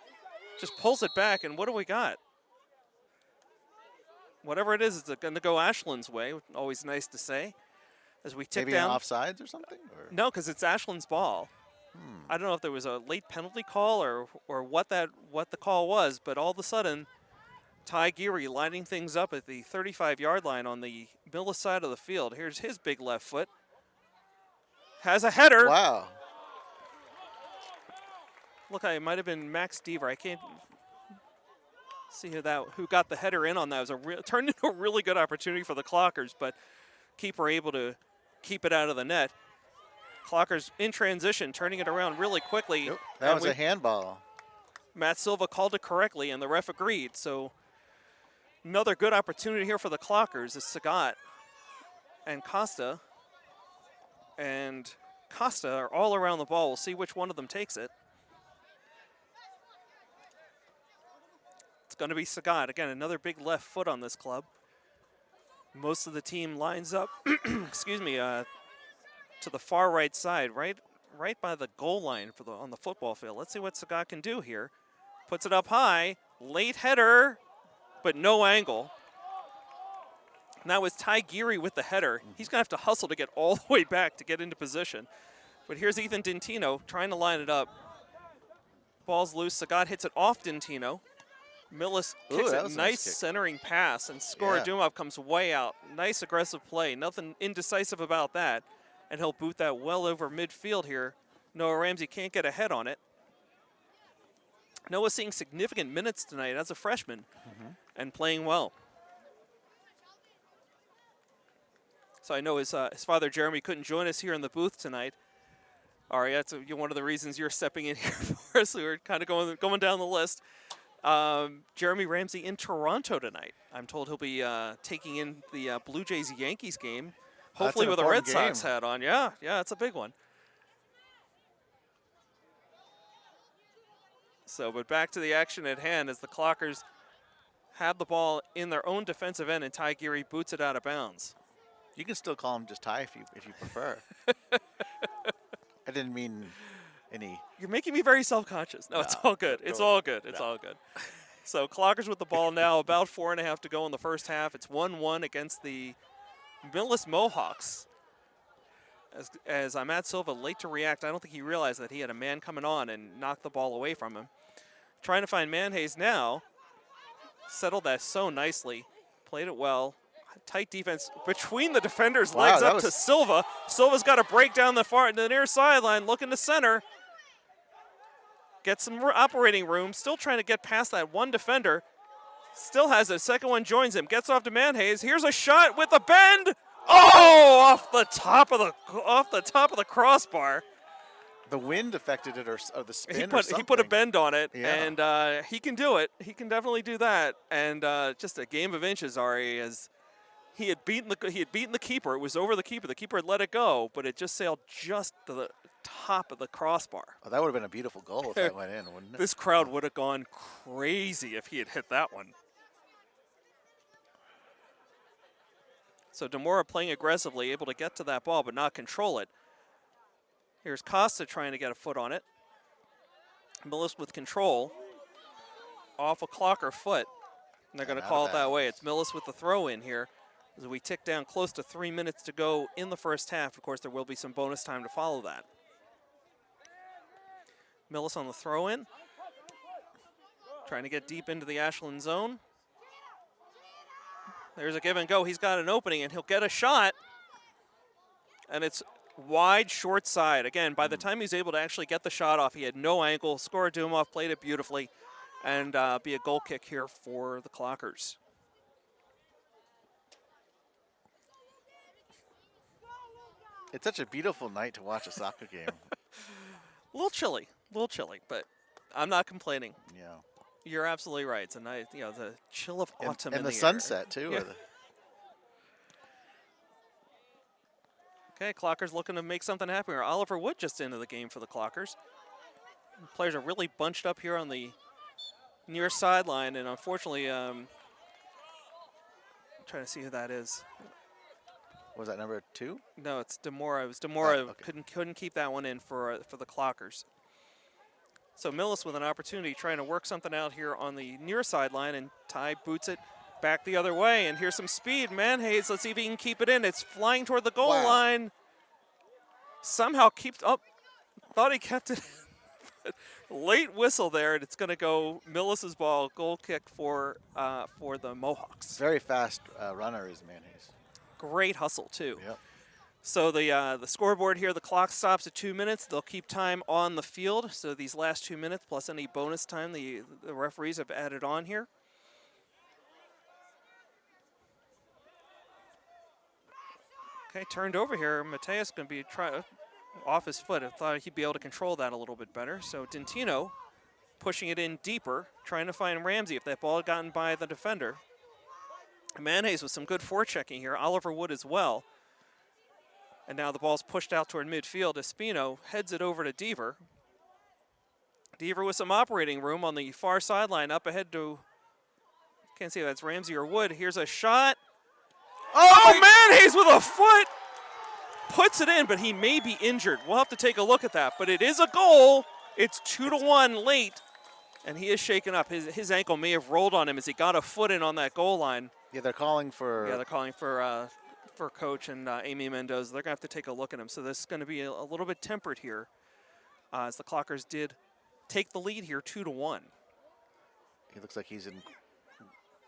Just pulls it back, and what do we got? Whatever it is, it's going to go Ashland's way. Always nice to say. As we tick Maybe down. Maybe offsides or something? Or? No, because it's Ashland's ball. I don't know if there was a late penalty call or what the call was, but all of a sudden, Ty Geary lining things up at the 35-yard line on the Millis side of the field. Here's his big left foot. Has a header. Wow. Look, it might have been Max Deaver. I can't see who got the header in on that. It was turned into a really good opportunity for the Clockers, but keeper able to keep it out of the net. Clockers in transition, turning it around really quickly. Yep, that was a handball. Matt Silva called it correctly, and the ref agreed. So another good opportunity here for the Clockers is Sagat and Costa. And Costa are all around the ball. We'll see which one of them takes it. It's going to be Sagat. Again, another big left foot on this club. Most of the team lines up, excuse me, to the far right side, right by the goal line on the football field. Let's see what Sagat can do here. Puts it up high, late header, but no angle. And that was Ty Geary with the header. He's going to have to hustle to get all the way back to get into position. But here's Ethan Dentino trying to line it up. Ball's loose. Sagat hits it off Dentino. Millis kicks it. Nice centering pass, and Skora Dumov comes way out. Nice aggressive play. Nothing indecisive about that. And he'll boot that well over midfield here. Noah Ramsey can't get ahead on it. Noah's seeing significant minutes tonight as a freshman and playing well. So I know his father, Jeremy, couldn't join us here in the booth tonight. Ari, that's one of the reasons you're stepping in here for us. We were kind of going down the list. Jeremy Ramsey in Toronto tonight. I'm told he'll be taking in the Blue Jays-Yankees game, hopefully with a Red Sox hat on. Yeah, it's a big one. So, but back to the action at hand as the Clockers have the ball in their own defensive end, and Ty Geary boots it out of bounds. You can still call him just Ty if you prefer. I didn't mean any. You're making me very self-conscious. No, it's all good. It's all good. It's all good. So Clockers with the ball now, about 4.5 to go in the first half. It's 1-1 against the Millis Mohawks. As Matt Silva late to react, I don't think he realized that he had a man coming on and knocked the ball away from him. Trying to find Manhays now. Settled that so nicely. Played it well. Tight defense between the defenders' legs up to Silva. Silva's got to break down the near sideline, looking to center. Gets some operating room. Still trying to get past that one defender. Still has it. Second one joins him. Gets off to Manhays. Here's a shot with a bend. Oh, off the top of the crossbar. The wind affected it, or the spin. He put a bend on it, yeah. and he can do it. He can definitely do that. And just a game of inches, Ari, as he had beaten the keeper. It was over the keeper. The keeper had let it go, but it just sailed just to the top of the crossbar. Oh, that would have been a beautiful goal if that went in, wouldn't it? This crowd would have gone crazy if he had hit that one. So Demora playing aggressively, able to get to that ball but not control it. Here's Costa trying to get a foot on it. Millis with control. Off a Clocker foot. And they're going to call it that way. It's Millis with the throw in here. As we tick down close to 3 minutes to go in the first half. Of course, there will be some bonus time to follow that. Millis on the throw in. Trying to get deep into the Ashland zone. There's a give and go. He's got an opening and he'll get a shot. And it's wide, short side. Again, by the time he's able to actually get the shot off, he had no angle. Score Dumoff, played it beautifully, and be a goal kick here for the Clockers. It's such a beautiful night to watch a soccer game. A little chilly, but I'm not complaining. Yeah. You're absolutely right. It's a nice, the chill of autumn and in the air. sunset too. Yeah. Okay, Clockers looking to make something happen here. Oliver Wood just into the game for the Clockers. The players are really bunched up here on the near sideline, and unfortunately, I'm trying to see who that is. Was that number 2? No, it's Demora. It was Demora. Oh, okay. Couldn't keep that one in for the Clockers. So Millis with an opportunity, trying to work something out here on the near sideline, and Ty boots it back the other way, and here's some speed. Manhays, let's see if he can keep it in. It's flying toward the goal line. Somehow keeps up. Thought he kept it. Late whistle there, and it's going to go Millis's ball. Goal kick for the Mohawks. Very fast runner is Manhays. Great hustle too. Yep. So the scoreboard here, the clock stops at 2 minutes. They'll keep time on the field. So these last 2 minutes plus any bonus time the referees have added on here. Okay, turned over here. Mateus going to be off his foot. I thought he'd be able to control that a little bit better. So Dentino pushing it in deeper, trying to find Ramsey if that ball had gotten by the defender. Manhays with some good forechecking here. Oliver Wood as well. And now the ball's pushed out toward midfield. Espino heads it over to Deaver. Deaver with some operating room on the far sideline up ahead to, can't see if that's Ramsey or Wood. Here's a shot. Oh, Manhays with a foot. Puts it in, but he may be injured. We'll have to take a look at that. But it is a goal. It's 2-1 late. And he is shaken up. His ankle may have rolled on him as he got a foot in on that goal line. Yeah, they're calling for... Yeah, they're calling for Coach and Amy Mendoza. They're going to have to take a look at him. So this is going to be a little bit tempered here as the Clockers did take the lead here 2-1. He looks like he's in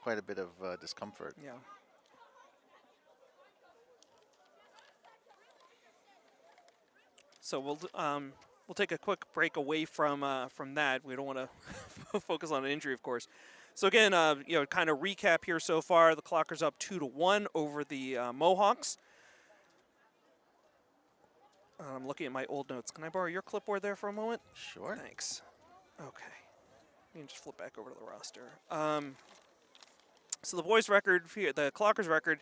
quite a bit of discomfort. Yeah. So we'll take a quick break away from that. We don't want to focus on an injury, of course. So again, kind of recap here so far. The Clockers up 2-1 over the Mohawks. I'm looking at my old notes. Can I borrow your clipboard there for a moment? Sure. Thanks. Okay. You can just flip back over to the roster. So the boys' record, the Clockers' record,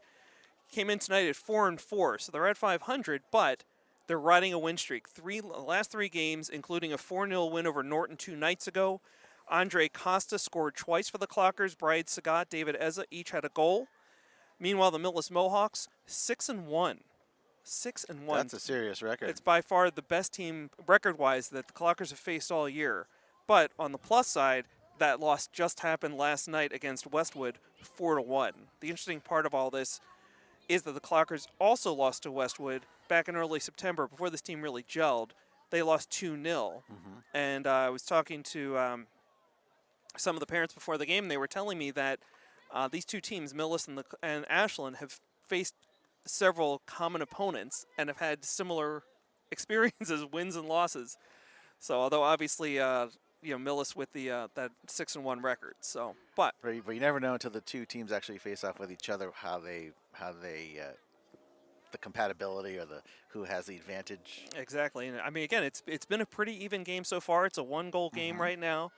came in tonight at 4-4. So they're at 500, but they're riding a win streak. The last 3 games, including a 4-0 win over Norton 2 nights ago. Andre Costa scored twice for the Clockers. Bryde Sagat, David Eza each had a goal. Meanwhile, the Millis Mohawks, 6-1. 6-1. That's a serious record. It's by far the best team record-wise that the Clockers have faced all year. But on the plus side, that loss just happened last night against Westwood, 4-1. The interesting part of all this is that the Clockers also lost to Westwood back in early September before this team really gelled. They lost 2-0. And I was talking to some of the parents before the game. They were telling me that these two teams, Millis and Ashland, have faced several common opponents and have had similar experiences, wins and losses. So although obviously Millis with the that 6-1 record. So, but But you never know until the two teams actually face off with each other how they the compatibility or the who has the advantage. exactly. And I mean, again, it's been a pretty even game so far. It's a 1-goal game right now.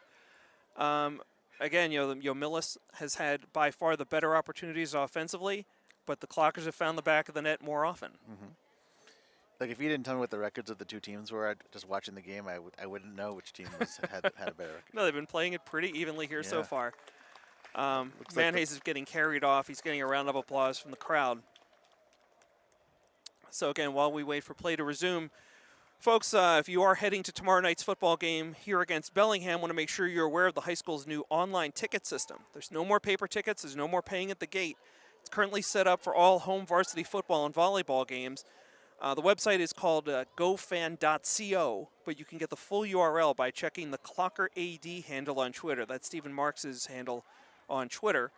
Again, Millis has had by far the better opportunities offensively, but the Clockers have found the back of the net more often. Like if you didn't tell me what the records of the two teams were, just watching the game, I wouldn't know which team had a better record. No, they've been playing it pretty evenly here so Yeah. far. Looks like Manhays is getting carried off. He's getting a round of applause from the crowd. So again, while we wait for play to resume, folks, if you are heading to tomorrow night's football game here against Bellingham, want to make sure you're aware of the high school's new online ticket system. There's no more paper tickets. There's no more paying at the gate. It's currently set up for all home varsity football and volleyball games. The website is called gofan.co, but you can get the full URL by checking the Clocker AD handle on Twitter. That's Stephen Marks' handle on Twitter.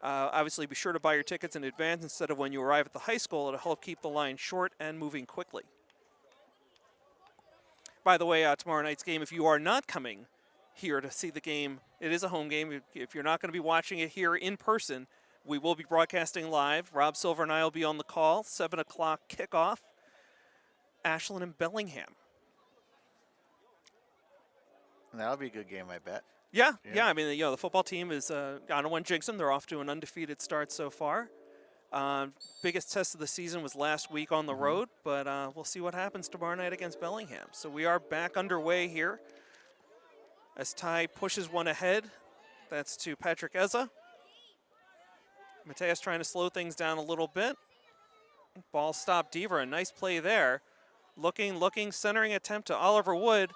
Obviously, be sure to buy your tickets in advance instead of when you arrive at the high school. It'll help keep the line short and moving quickly. By the way, tomorrow night's game, if you are not coming here to see the game, it is a home game. If you're not going to be watching it here in person, we will be broadcasting live. Rob Silver and I will be on the call, 7 o'clock kickoff. Ashland and Bellingham. That'll be a good game, I bet. Yeah. I mean, the football team is, I don't want to jinx them. They're off to an undefeated start so far. Biggest test of the season was last week on the road, but we'll see what happens tomorrow night against Bellingham. So we are back underway here as Ty pushes one ahead. That's to Patrick Eza. Mateus trying to slow things down a little bit. Ball stopped Deaver. A nice play there. Looking, centering attempt to Oliver Wood.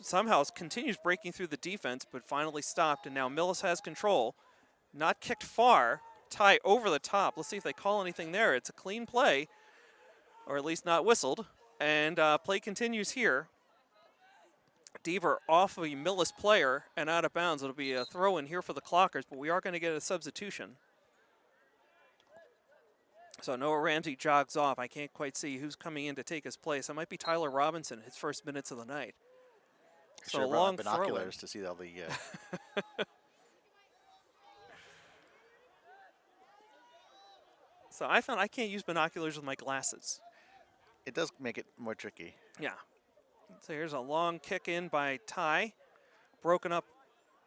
Somehow continues breaking through the defense, but finally stopped, and now Millis has control. Not kicked far. Ty over the top. Let's see if they call anything there. It's a clean play, or at least not whistled, and play continues here. Deaver off of a Millis player and out of bounds. It'll be a throw in here for the Clockers, but we are going to get a substitution. So Noah Ramsey jogs off. I can't quite see who's coming in to take his place. That might be Tyler Robinson, his first minutes of the night. So Sure, a long binoculars to see all the. So I found I can't use binoculars with my glasses. It does make it more tricky. Yeah. So here's a long kick in by Ty, broken up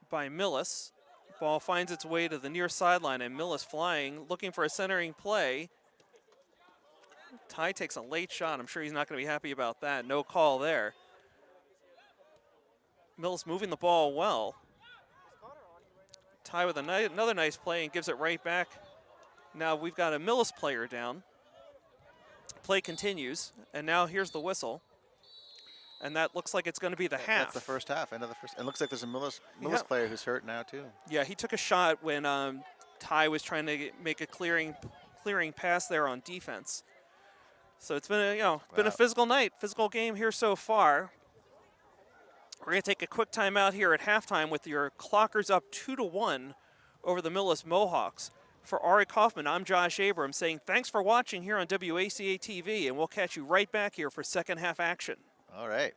by Millis. Ball finds its way to the near sideline, and Millis flying, looking for a centering play. Ty takes a late shot. I'm sure he's not going to be happy about that. No call there. Millis moving the ball well. Ty with another nice play and gives it right back. Now we've got a Millis player down. Play continues, and now here's the whistle. And that looks like it's going to be the half. That's the first half, end of the first. It looks like there's a Millis player who's hurt now too. Yeah, he took a shot when Ty was trying to make a clearing pass there on defense. So it's been a physical night, physical game here so far. We're going to take a quick timeout here at halftime with your Clockers up 2-1 over the Millis Mohawks. For Ari Kaufman, I'm Josh Abrams saying thanks for watching here on WACA-TV, and we'll catch you right back here for second half action. All right.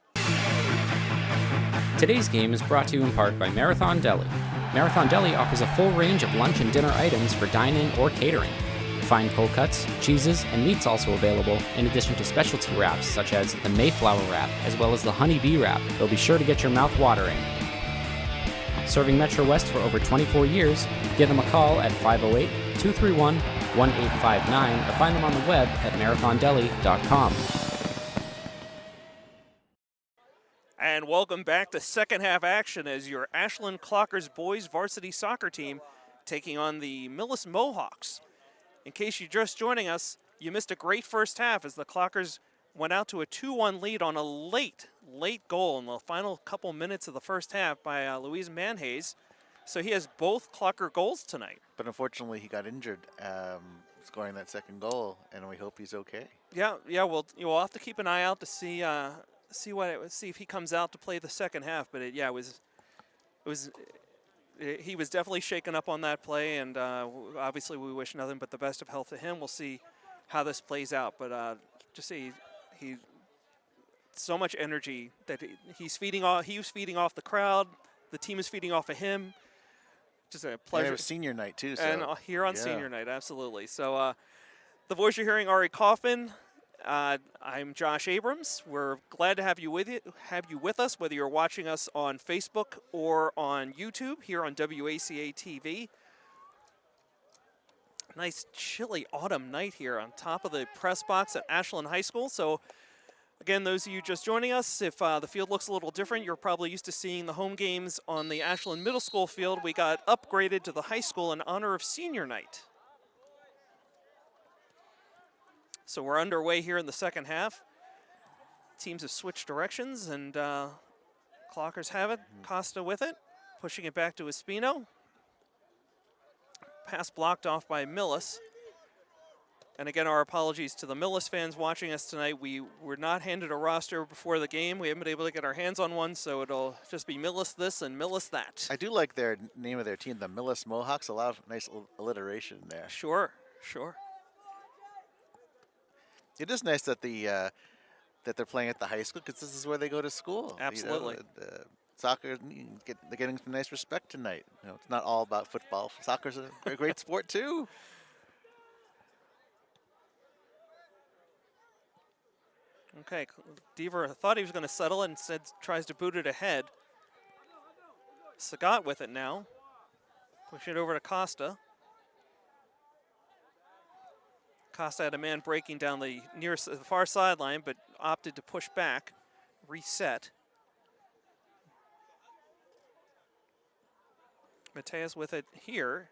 Today's game is brought to you in part by Marathon Deli. Marathon Deli offers a full range of lunch and dinner items for dine-in or catering. Fine cold cuts, cheeses, and meats also available, in addition to specialty wraps such as the Mayflower wrap as well as the Honey Bee wrap. They'll be sure to get your mouth watering. Serving Metro West for over 24 years, give them a call at 508-231-1859 or find them on the web at marathondeli.com. And welcome back to second half action as your Ashland Clockers boys varsity soccer team taking on the Millis Mohawks. In case you're just joining us, you missed a great first half as the Clockers went out to a 2-1 lead on a late goal in the final couple minutes of the first half by Louise Manhays. So he has both Clocker goals tonight. But unfortunately, he got injured scoring that second goal, and we hope he's okay. Yeah. Well, you'll have to keep an eye out to see if he comes out to play the second half. But he was definitely shaken up on that play, and obviously we wish nothing but the best of health to him. We'll see how this plays out, but just see he so much energy that he's feeding off. He was feeding off the crowd. The team is feeding off of him. Just a pleasure. And it was senior night too. So. And here on senior night, absolutely. So the voice you're hearing, Ari Coffin. I'm Josh Abrams. We're glad to have you with us, whether you're watching us on Facebook or on YouTube here on WACA-TV. Nice chilly autumn night here on top of the press box at Ashland High School. So again, those of you just joining us, if the field looks a little different, you're probably used to seeing the home games on the Ashland Middle School field. We got upgraded to the high school in honor of senior night. So we're underway here in the second half. Teams have switched directions, and Clockers have it. Costa with it, pushing it back to Espino. Pass blocked off by Millis. And again, our apologies to the Millis fans watching us tonight. We were not handed a roster before the game. We haven't been able to get our hands on one, so it'll just be Millis this and Millis that. I do like their name of their team, the Millis Mohawks. A lot of nice alliteration there. Sure, sure. It is nice that that they're playing at the high school because this is where they go to school. Absolutely. You know, soccer, they're getting some nice respect tonight. You know, it's not all about football. Soccer's a great sport too. Okay, Deaver thought he was going to settle it, instead tries to boot it ahead. Sagat with it now. Push it over to Costa. Costa had a man breaking down the far sideline, but opted to push back, reset. Mateus with it here.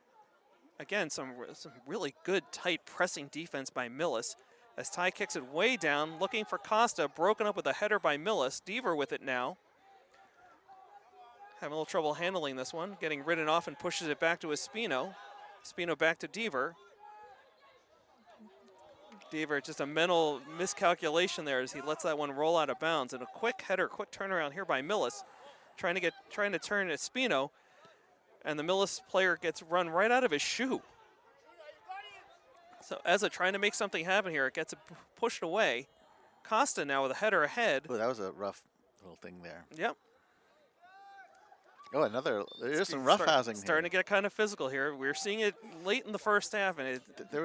Again, some really good, tight pressing defense by Millis. As Ty kicks it way down, looking for Costa, broken up with a header by Millis. Deaver with it now. Having a little trouble handling this one, getting ridden off and pushes it back to Espino. Espino back to Deaver. Deaver, just a mental miscalculation there as he lets that one roll out of bounds. And a quick header, quick turnaround here by Millis, trying to turn Espino. And the Millis player gets run right out of his shoe. So Eza trying to make something happen here. It gets pushed away. Costa now with a header ahead. Oh, that was a rough little thing there. Yep. Oh, there's some roughhousing here. Starting to get kind of physical here. We're seeing it late in the first half. And there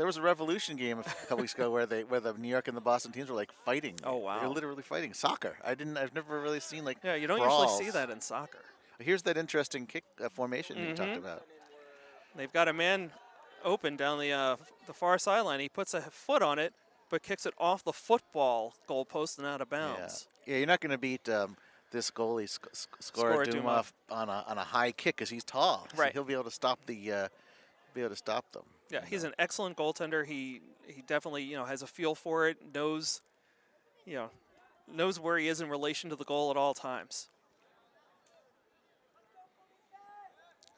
was a Revolution game a couple weeks ago where the New York and the Boston teams were like fighting. Oh, wow. They were literally fighting. Soccer. I've never really seen like Yeah, you don't brawls. usually see that in soccer. Here's that interesting kick formation you talked about. They've got a man open down the far sideline. He puts a foot on it, but kicks it off the football goalpost and out of bounds. Yeah, you're not going to beat this goalie Skoradumov on a high kick because he's tall. Right. So he'll be able to stop them. Yeah, he's an excellent goaltender. He definitely has a feel for it. Knows where he is in relation to the goal at all times.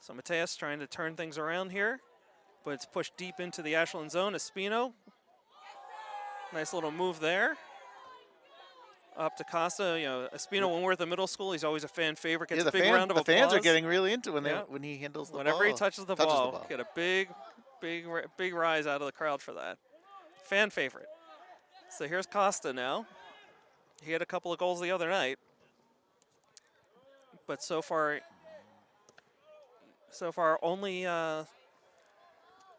So Mateus trying to turn things around here, but it's pushed deep into the Ashland zone. Espino, nice little move there. Up to Costa. Espino, when we're at the middle school, he's always a fan favorite. Gets a big round of applause. The fans are getting really into when he handles the ball. Whenever he touches the ball, get a big rise out of the crowd for that. Fan favorite. So here's Costa now. He had a couple of goals the other night, but so far only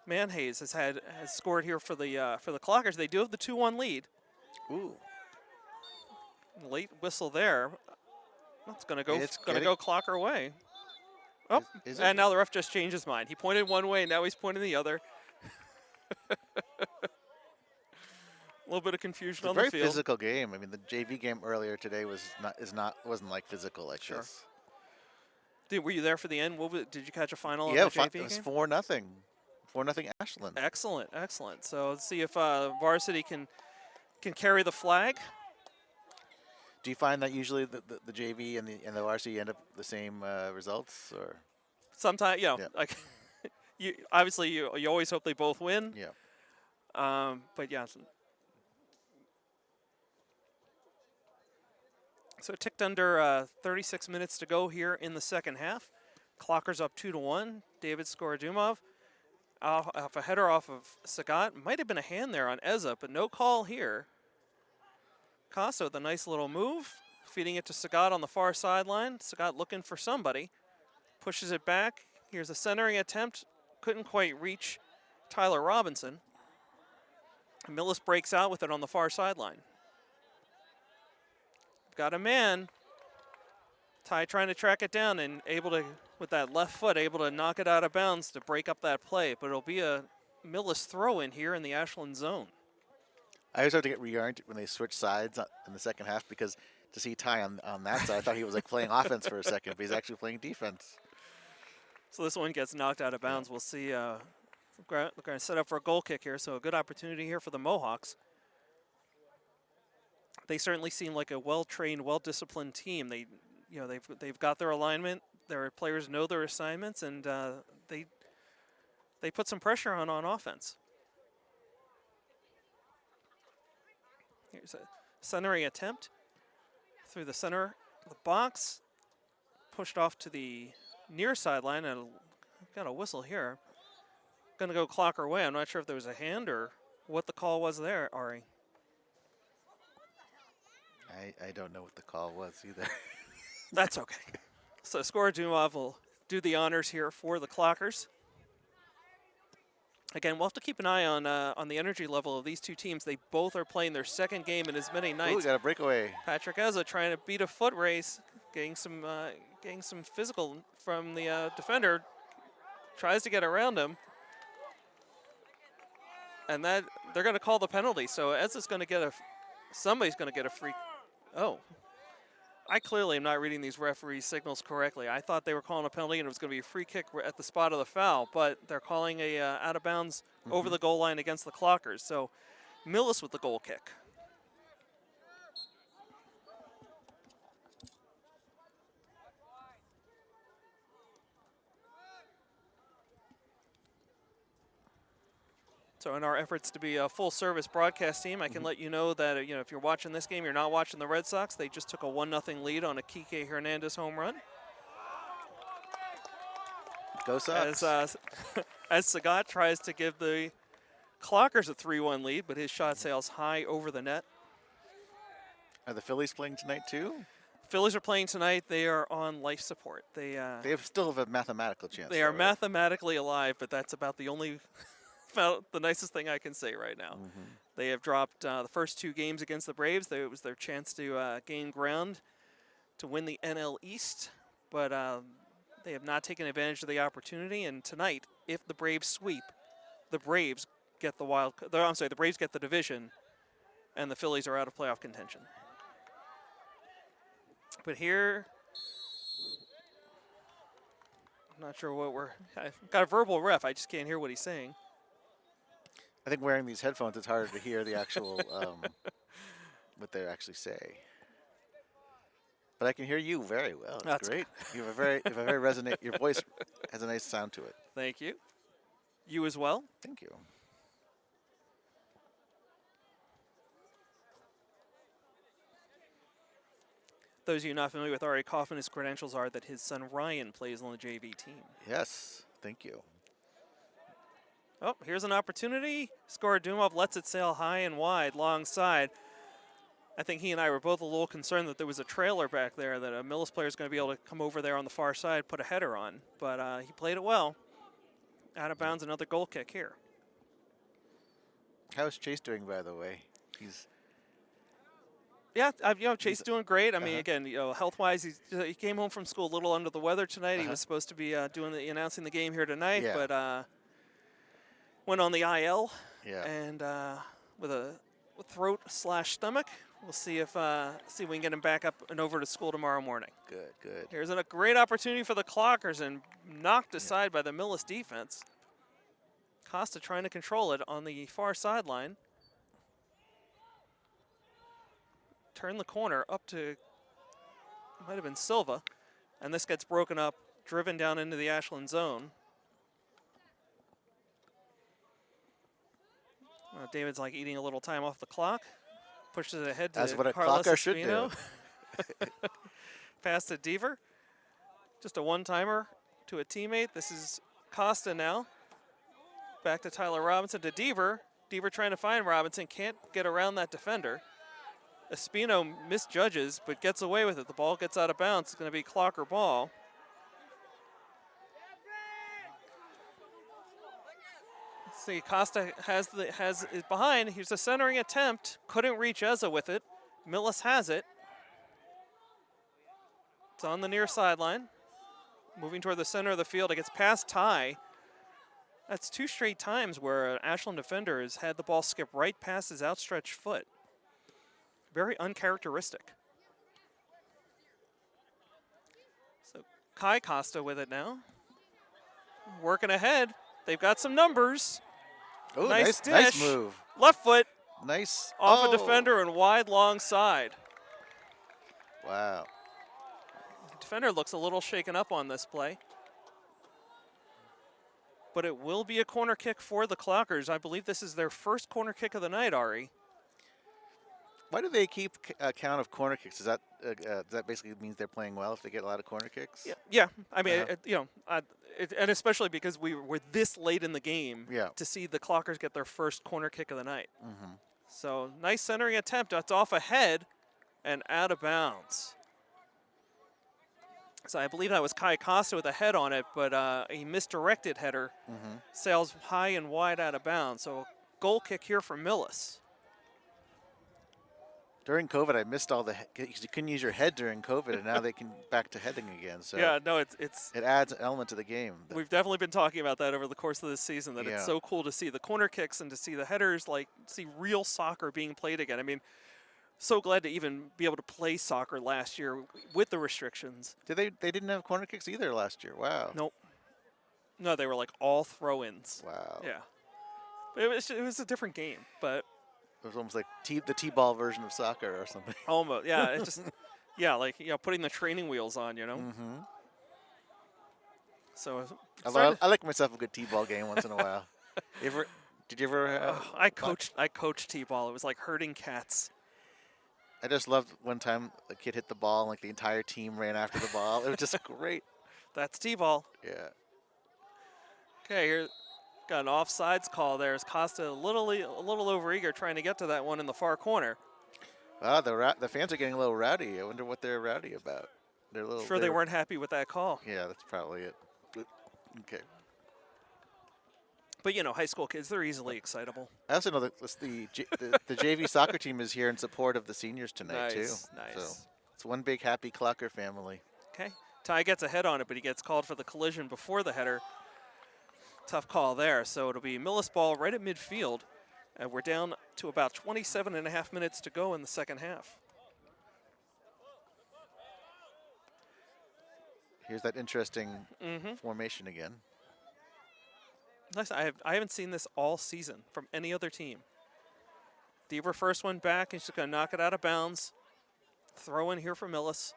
Manhays has scored here for the Clockers. They do have the 2-1 lead. Ooh. Late whistle there. That's gonna go Clocker way. Oh, and now the ref just changed his mind. He pointed one way, now he's pointing the other. A little bit of confusion on the field. Very physical game. I mean, the JV game earlier today wasn't like physical like this. Were you there for the end? Did you catch a final? Yeah, of the JV it was game? 4-0. 4-0 Ashland. Excellent. So let's see if Varsity can carry the flag. Do you find that usually the JV and the Varsity end up the same results, or? Sometimes, like you obviously you always hope they both win. Yeah. But yeah. So it ticked under 36 minutes to go here in the second half. Clockers up 2-1. David Skoradumov off a header off of Sagat. Might have been a hand there on Eza, but no call here. Costa with a nice little move, feeding it to Sagat on the far sideline. Sagat looking for somebody. Pushes it back. Here's a centering attempt. Couldn't quite reach Tyler Robinson. Millis breaks out with it on the far sideline. Got a man. Ty trying to track it down and able to, with that left foot, able to knock it out of bounds to break up that play. But it'll be a Millis throw in here in the Ashland zone. I always have to get rearmed when they switch sides in the second half because to see Ty on that side, I thought he was like playing offense for a second, but he's actually playing defense. So this one gets knocked out of bounds. We'll see. We're going to set up for a goal kick here, so a good opportunity here for the Mohawks. They certainly seem like a well-trained, well-disciplined team. They've got their alignment. Their players know their assignments, and they put some pressure on offense. Here's a centering attempt through the center of the box, pushed off to the near sideline, and got a whistle here. Going to go Clocker away. I'm not sure if there was a hand or what the call was there, Ari. I don't know what the call was either. That's okay. So Skora Dumov will do the honors here for the Clockers. Again, we'll have to keep an eye on the energy level of these two teams. They both are playing their second game in as many nights. Ooh, we got a breakaway. Patrick Eza trying to beat a foot race, getting some physical from the defender. Tries to get around him. And that they're going to call the penalty. So Eza's going to get somebody's going to get a free. Oh. I clearly am not reading these referee signals correctly. I thought they were calling a penalty and it was going to be a free kick at the spot of the foul, but they're calling a out of bounds over the goal line against the Clockers. So Millis with the goal kick. So in our efforts to be a full-service broadcast team, I can let you know that if you're watching this game, you're not watching the Red Sox. They just took a 1-0 lead on a Kike Hernandez home run. Go Sox. As Sagat tries to give the Clockers a 3-1 lead, but his shot sails high over the net. Are the Phillies playing tonight too? Phillies are playing tonight. They are on life support. They still have a mathematical chance. They are mathematically alive, but that's about the only. About the nicest thing I can say right now. They have dropped the first two games against the Braves. It was their chance to gain ground to win the NL East, but they have not taken advantage of the opportunity. And tonight, if the Braves sweep, the Braves get the Braves get the division, and the Phillies are out of playoff contention. But here, I'm not sure I've got a verbal ref. I just can't hear what he's saying. I think wearing these headphones, it's harder to hear the actual what they actually say. But I can hear you very well. That's great. You have a very resonate. Your voice has a nice sound to it. Thank you. You as well. Thank you. Those of you not familiar with Ari Kaufman, his credentials are that his son Ryan plays on the JV team. Yes. Thank you. Oh, here's an opportunity. Skora Dumov lets it sail high and wide, long side. I think he and I were both a little concerned that there was a trailer back there that a Millis player is going to be able to come over there on the far side, put a header on. But he played it well. Out of bounds, another goal kick here. How's Chase doing, by the way? He's Chase doing great. I mean, again, health-wise, he came home from school a little under the weather tonight. He was supposed to be announcing the game here tonight, but went on the IL, and with a throat/stomach. We'll see if we can get him back up and over to school tomorrow morning. Good. Here's a great opportunity for the Clockers and knocked aside by the Millis defense. Costa trying to control it on the far sideline. Turn the corner up to, might have been Silva, and this gets broken up, driven down into the Ashland zone. David's like eating a little time off the clock. Pushes it ahead to That's what a Carlos clocker should do. Pass to Deaver. Just a one-timer to a teammate. This is Costa now. Back to Tyler Robinson to Deaver. Deaver trying to find Robinson. Can't get around that defender. Espino misjudges, but gets away with it. The ball gets out of bounds. It's going to be clocker ball. Let's see, Costa is behind. Here's a centering attempt. Couldn't reach Eza with it. Millis has it. It's on the near sideline. Moving toward the center of the field. It gets past Ty. That's 2 straight times where an Ashland defender has had the ball skip right past his outstretched foot. Very uncharacteristic. So Kai Costa with it now. Working ahead. They've got some numbers. Oh, nice dish. Nice move. Left foot. Nice. Off a defender and wide long side. Wow. The defender looks a little shaken up on this play. But it will be a corner kick for the Clockers. I believe this is their first corner kick of the night, Ari. Why do they keep count of corner kicks? Does that basically means they're playing well if they get a lot of corner kicks? Yeah. I mean, and especially because we were this late in the game to see the Clockers get their first corner kick of the night. Mm-hmm. So nice centering attempt. That's off ahead and out of bounds. So I believe that was Kai Costa with a head on it, but a misdirected header sails high and wide out of bounds. So goal kick here for Millis. During COVID, I missed all you couldn't use your head during COVID, and now they can back to heading again. So yeah, no, it adds an element to the game. We've definitely been talking about that over the course of this season, that it's so cool to see the corner kicks and to see the headers, like see real soccer being played again. I mean, so glad to even be able to play soccer last year with the restrictions. They didn't have corner kicks either last year. Wow. Nope. No, they were like all throw-ins. Wow. Yeah. It was a different game, but it was almost like the T-ball version of soccer or something. Almost, yeah. It just, like putting the training wheels on, Mm-hmm. So I like myself a good T-ball game once in a while. Did you ever? I coached T-ball. It was like herding cats. I just loved one time a kid hit the ball and like the entire team ran after the ball. It was just great. That's T-ball. Yeah. Okay, here got an offsides call there. Is Costa a little overeager trying to get to that one in the far corner. The fans are getting a little rowdy. I wonder what they're rowdy about. They weren't happy with that call. Yeah, that's probably it. Okay. But high school kids, they're easily excitable. I also know that the JV soccer team is here in support of the seniors tonight too. Nice. So it's one big happy Clocker family. Okay. Ty gets a head on it, but he gets called for the collision before the header. Tough call there. So it'll be Millis ball right at midfield. And we're down to about 27.5 minutes to go in the second half. Here's that interesting formation again. Nice. I haven't seen this all season from any other team. Deaver first one back. He's just going to knock it out of bounds. Throw in here for Millis.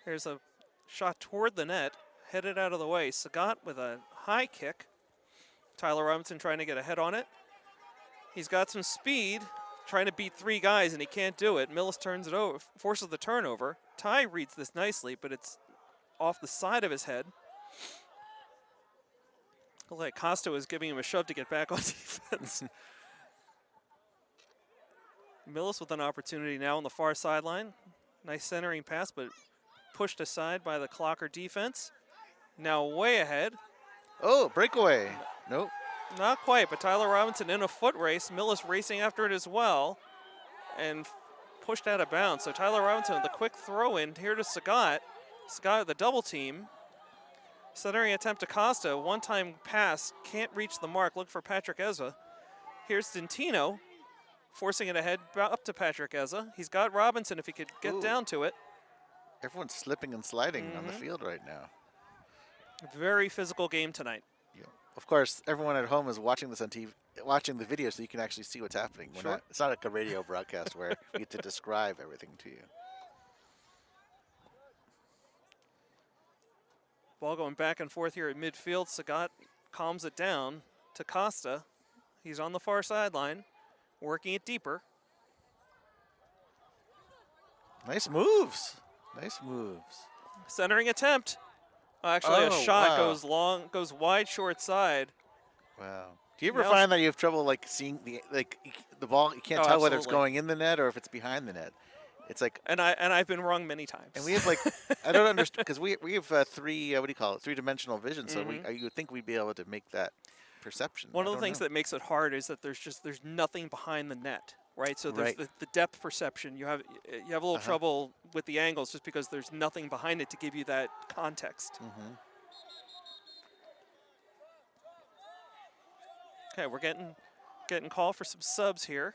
Here's a shot toward the net, headed out of the way. Sagat with a high kick. Tyler Robinson trying to get a head on it. He's got some speed, trying to beat 3 guys, and he can't do it. Millis turns it over, forces the turnover. Ty reads this nicely, but it's off the side of his head. Looks like Costa was giving him a shove to get back on defense. Millis with an opportunity now on the far sideline. Nice centering pass, but pushed aside by the Clocker defense. Now way ahead. Oh, breakaway. Nope. Not quite, but Tyler Robinson in a foot race. Millis racing after it as well and pushed out of bounds. So Tyler Robinson with a quick throw in here to Sagat. Sagat the double team. Centering attempt to Costa. One-time pass. Can't reach the mark. Look for Patrick Eza. Here's Dentino forcing it ahead up to Patrick Eza. He's got Robinson if he could get down to it. Everyone's slipping and sliding on the field right now. Very physical game tonight. Yeah. Of course, everyone at home is watching this on TV, watching the video, so you can actually see what's happening. It's not like a radio broadcast where we get to describe everything to you. Ball going back and forth here at midfield. Sagat calms it down to Costa. He's on the far sideline, working it deeper. Nice moves. Nice moves. Centering attempt. Actually, a Oh, shot wow. goes wide, short side. Wow. Do you ever Now- find that you have trouble like seeing the ball? You can't Oh, tell whether it's absolutely. going in the net or if it's behind the net. It's like, And I've been wrong many times. and we have like, I don't understand because we have three what do you call it? 3-dimensional vision. So Mhm. you would think we'd be able to make that perception. One I of the don't things know. that makes it hard is that there's nothing behind the net, right? So there's Right. the depth perception. You have a little trouble with the angles just because there's nothing behind it to give you that context. Mm-hmm. Okay, we're getting called for some subs here.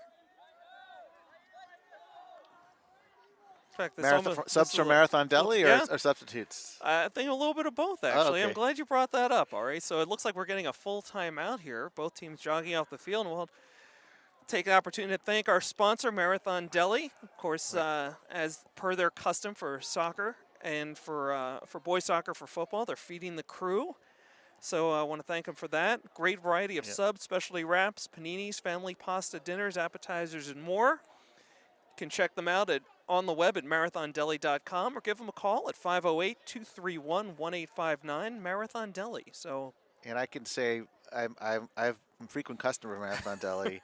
In fact, Subs for Marathon Deli yeah. or substitutes? I think a little bit of both, actually. I'm okay. glad you brought that up, all right? So it looks like we're getting a full timeout here. Both teams jogging off the field, and we'll take the opportunity to thank our sponsor, Marathon Deli. Of course, as per their custom for soccer and for boys soccer, for football, they're feeding the crew. So I want to thank them for that. Great variety of subs, specialty wraps, paninis, family pasta dinners, appetizers, and more. You can check them out on the web at marathondeli.com or give them a call at 508-231-1859, Marathon Deli. So, And I can say I'm a frequent customer of Marathon Deli,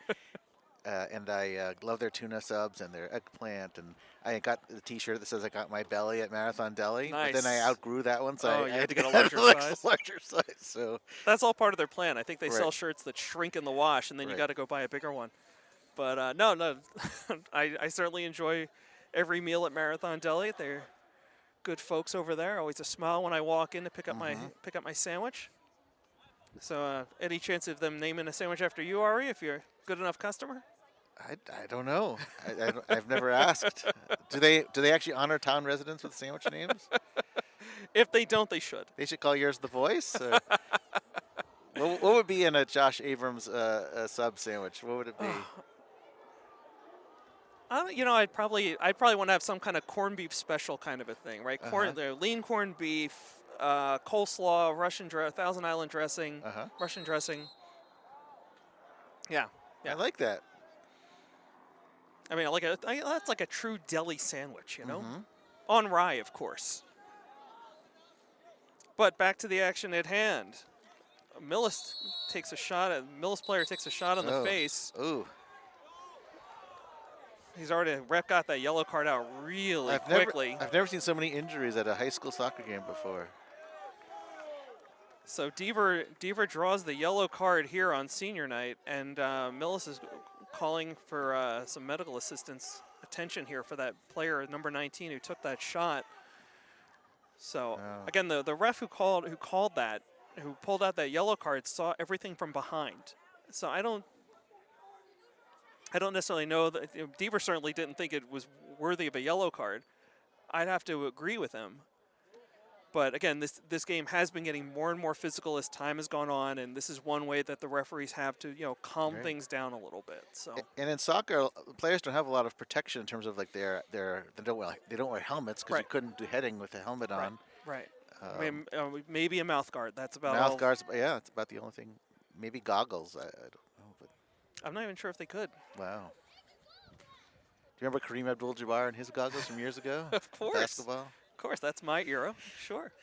and I love their tuna subs and their eggplant. And I got the T-shirt that says "I got my belly at Marathon Deli." Nice. But then I outgrew that one, so I you had to get a get larger size? larger size. So that's all part of their plan. I think they sell Right. shirts that shrink in the wash, and then you Right. got to go buy a bigger one. But no, I certainly enjoy every meal at Marathon Deli. They're good folks over there. Always a smile when I walk in to pick up my sandwich. So any chance of them naming a sandwich after you, Ari, if you're a good enough customer? I don't know. I've never asked. Do they actually honor town residents with sandwich names? If they don't, they should. They should call yours the Voice. Or what would be in a Josh Abrams sub sandwich? What would it be? I'd probably want to have some kind of corned beef special kind of a thing, right? Lean corned beef, coleslaw, Thousand Island dressing, Russian dressing. Yeah. I like that. I mean, that's like a true deli sandwich, you know? On rye, of course. But back to the action at hand. Millis player takes a shot on the face. Ooh. He's already got that yellow card out really quickly. I've never seen so many injuries at a high school soccer game before. So Deaver draws the yellow card here on senior night, and Millis is calling for some medical assistance attention here for that player, number 19, who took that shot. So again, the ref who pulled out that yellow card saw everything from behind. So I don't necessarily know that Deaver certainly didn't think it was worthy of a yellow card. I'd have to agree with him. But again, this game has been getting more and more physical as time has gone on, and this is one way that the referees have to calm things down a little bit. So and in soccer, players don't have a lot of protection in terms of like they don't wear helmets because you couldn't do heading with a helmet on. Right. Maybe a mouth guard. That's about mouth guards. Yeah, it's about the only thing. Maybe goggles. I don't know, but I'm not even sure if they could. wow. Do you remember Kareem Abdul-Jabbar and his goggles from years ago? Of course. Basketball. Of course, that's my era. Sure.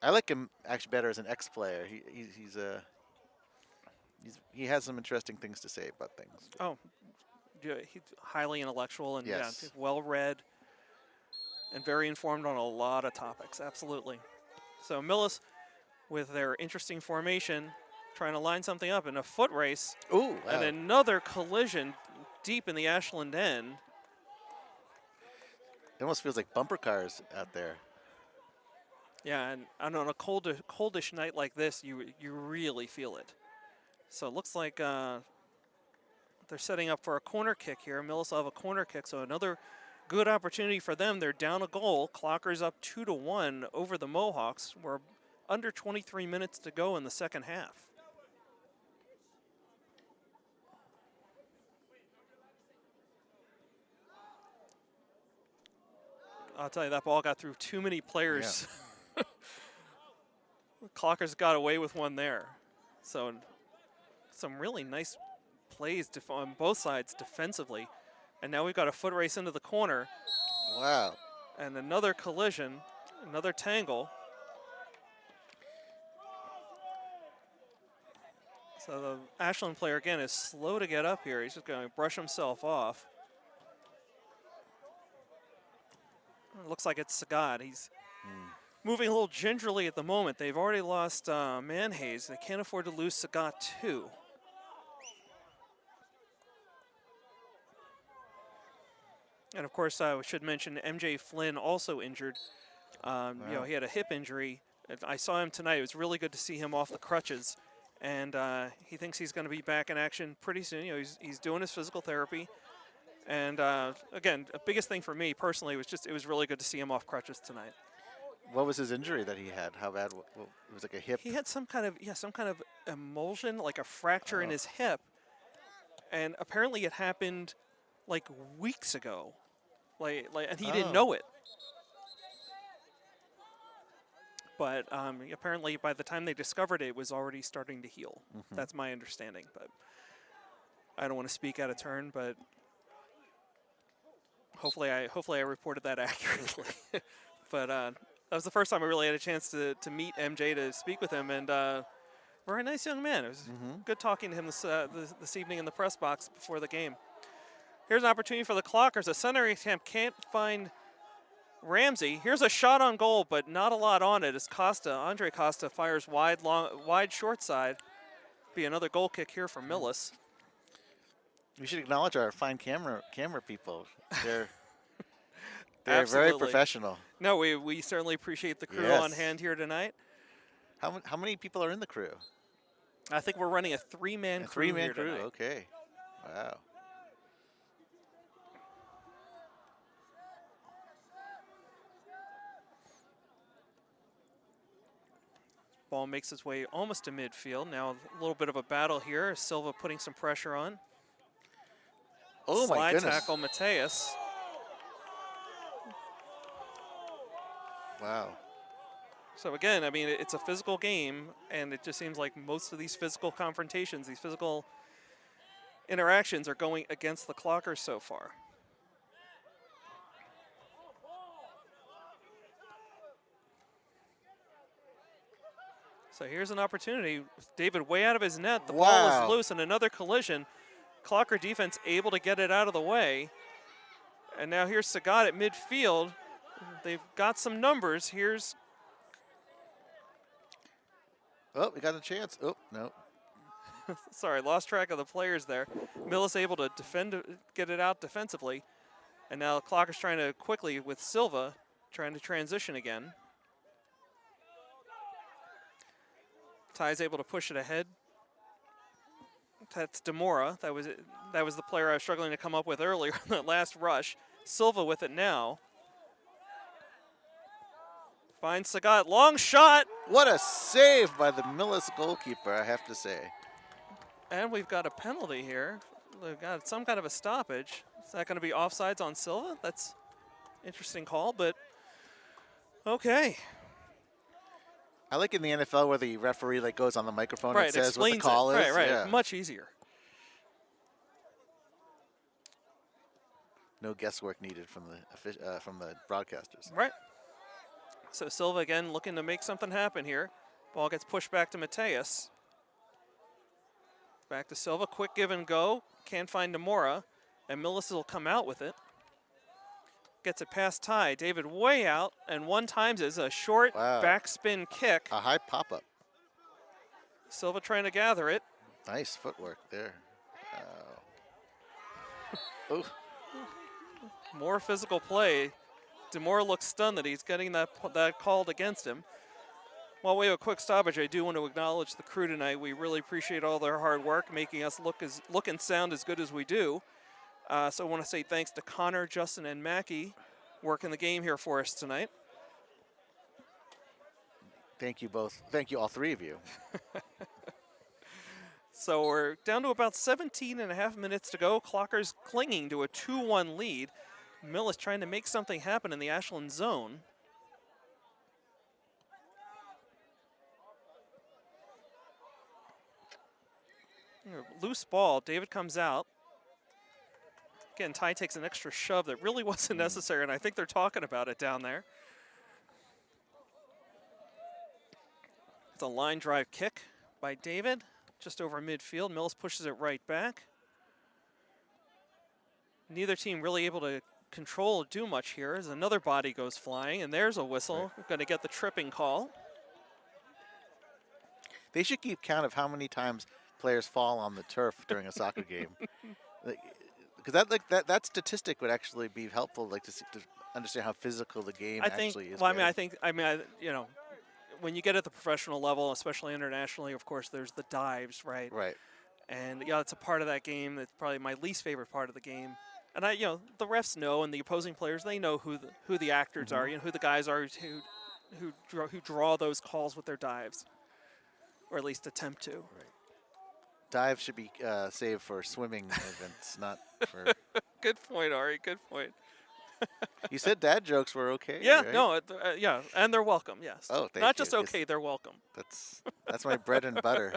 I like him actually better as an ex-player. He has some interesting things to say about things. Oh, yeah, he's highly intellectual and Yes. well-read and very informed on a lot of topics. Absolutely. So Millis, with their interesting formation, trying to line something up in a foot race. Ooh, wow. And another collision deep in the Ashland end. It almost feels like bumper cars out there. Yeah, and on a coldish night like this, you really feel it. So it looks like they're setting up for a corner kick here. Millis will have a corner kick, so another good opportunity for them. They're down a goal. Clocker's up 2-1 over the Mohawks. We're under 23 minutes to go in the second half. I'll tell you, that ball got through too many players. Yeah. Clocker's got away with one there. So some really nice plays on both sides defensively. And now we've got a foot race into the corner. Wow. And another collision, another tangle. So the Ashland player, again, is slow to get up here. He's just going to brush himself off. It looks like it's Sagat. He's moving a little gingerly at the moment. They've already lost Manhays. They can't afford to lose Sagat too. And of course, I should mention MJ Flynn also injured. You know, he had a hip injury. I saw him tonight. It was really good to see him off the crutches. And he thinks he's going to be back in action pretty soon. You know, he's doing his physical therapy. And again, the biggest thing for me personally was just it was really good to see him off crutches tonight. What was his injury that he had? How bad? It was like a hip. He had some kind of emulsion, like a fracture in his hip. And apparently it happened like weeks ago. And he didn't know it. But apparently by the time they discovered it, it was already starting to heal. That's my understanding. But I don't want to speak out of turn, but hopefully I reported that accurately. But that was the first time I really had a chance to meet MJ, to speak with him, and very nice young man. It was good talking to him this evening in the press box before the game. Here's an opportunity for the Clockers. A center attempt can't find Ramsey. Here's a shot on goal, but not a lot on it as Andre Costa fires wide short side. Be another goal kick here for Millis. We should acknowledge our fine camera people. They're very professional. No, we certainly appreciate the crew on hand here tonight. How many people are in the crew? I think we're running a three-man crew. Three-man crew. Tonight. Okay. Wow. Ball makes its way almost to midfield. Now a little bit of a battle here. Silva putting some pressure on. Oh, my goodness. Slide tackle, Mateus. Wow. So again, I mean, it's a physical game, and it just seems like most of these physical confrontations, these physical interactions are going against the Clockers so far. So here's an opportunity. David way out of his net. The ball is loose, and another collision. Clocker defense able to get it out of the way. And now here's Sagat at midfield. They've got some numbers. Here's... Oh, we got a chance. Oh, no. Sorry, lost track of the players there. Millis able to get it out defensively. And now Clocker's trying to quickly, with Silva, trying to transition again. Ty's able to push it ahead. That's Demora. That was the player I was struggling to come up with earlier in that last rush. Silva with it now. Finds Sagat. Long shot. What a save by the Millis goalkeeper, I have to say. And we've got a penalty here. We've got some kind of a stoppage. Is that going to be offsides on Silva? That's an interesting call, but okay. I like in the NFL where the referee goes on the microphone and says what the call is. Right, yeah. Much easier. No guesswork needed from the broadcasters. Right. So Silva again looking to make something happen here. Ball gets pushed back to Mateus. Back to Silva, quick give and go. Can't find Demora, and Millis will come out with it. Gets it past Ty. David way out, and one times is a short backspin kick. A high pop-up. Silva trying to gather it. Nice footwork there. Wow. More physical play. Demora looks stunned that he's getting that called against him. While we have a quick stoppage, I do want to acknowledge the crew tonight. We really appreciate all their hard work, making us look and sound as good as we do. So I want to say thanks to Connor, Justin, and Mackie working the game here for us tonight. Thank you both. Thank you, all three of you. So we're down to about 17 and a half minutes to go. Clockers clinging to a 2-1 lead. Millis trying to make something happen in the Ashland zone. Loose ball. David comes out. Again, Ty takes an extra shove that really wasn't necessary, and I think they're talking about it down there. It's a line drive kick by David, just over midfield. Millis pushes it right back. Neither team really able to control or do much here as another body goes flying, and there's a whistle. We're going to get the tripping call. They should keep count of how many times players fall on the turf during a soccer game. Because that statistic would actually be helpful, like to understand how physical the game actually is. Well, you know, when you get at the professional level, especially internationally, of course, there's the dives, right? Right. And yeah, it's a part of that game. It's probably my least favorite part of the game. And the refs know, and the opposing players, they know who the actors are, who the guys are who draw those calls with their dives, or at least attempt to. Right. Dives should be saved for swimming events, not for. Good point, Ari. Good point. You said dad jokes were okay. Yeah, right? no, yeah, and they're welcome. Yes. Oh, thank Not you. just okay, they're welcome. That's my bread and butter,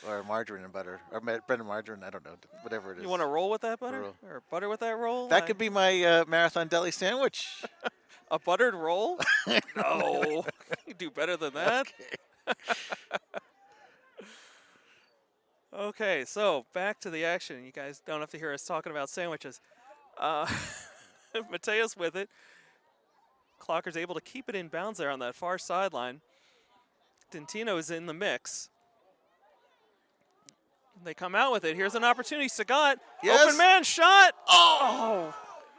or margarine and butter, or bread and margarine. I don't know, whatever it is. You want to roll with that butter, Roll. or butter with that roll? That could be my Marathon Deli sandwich. A buttered roll? No, you do better than that. Okay, so back to the action. You guys don't have to hear us talking about sandwiches. Mateus with it. Clocker's able to keep it in bounds there on that far sideline. Dentino is in the mix. They come out with it. Here's an opportunity. Sagat, yes. Open man shot. Oh!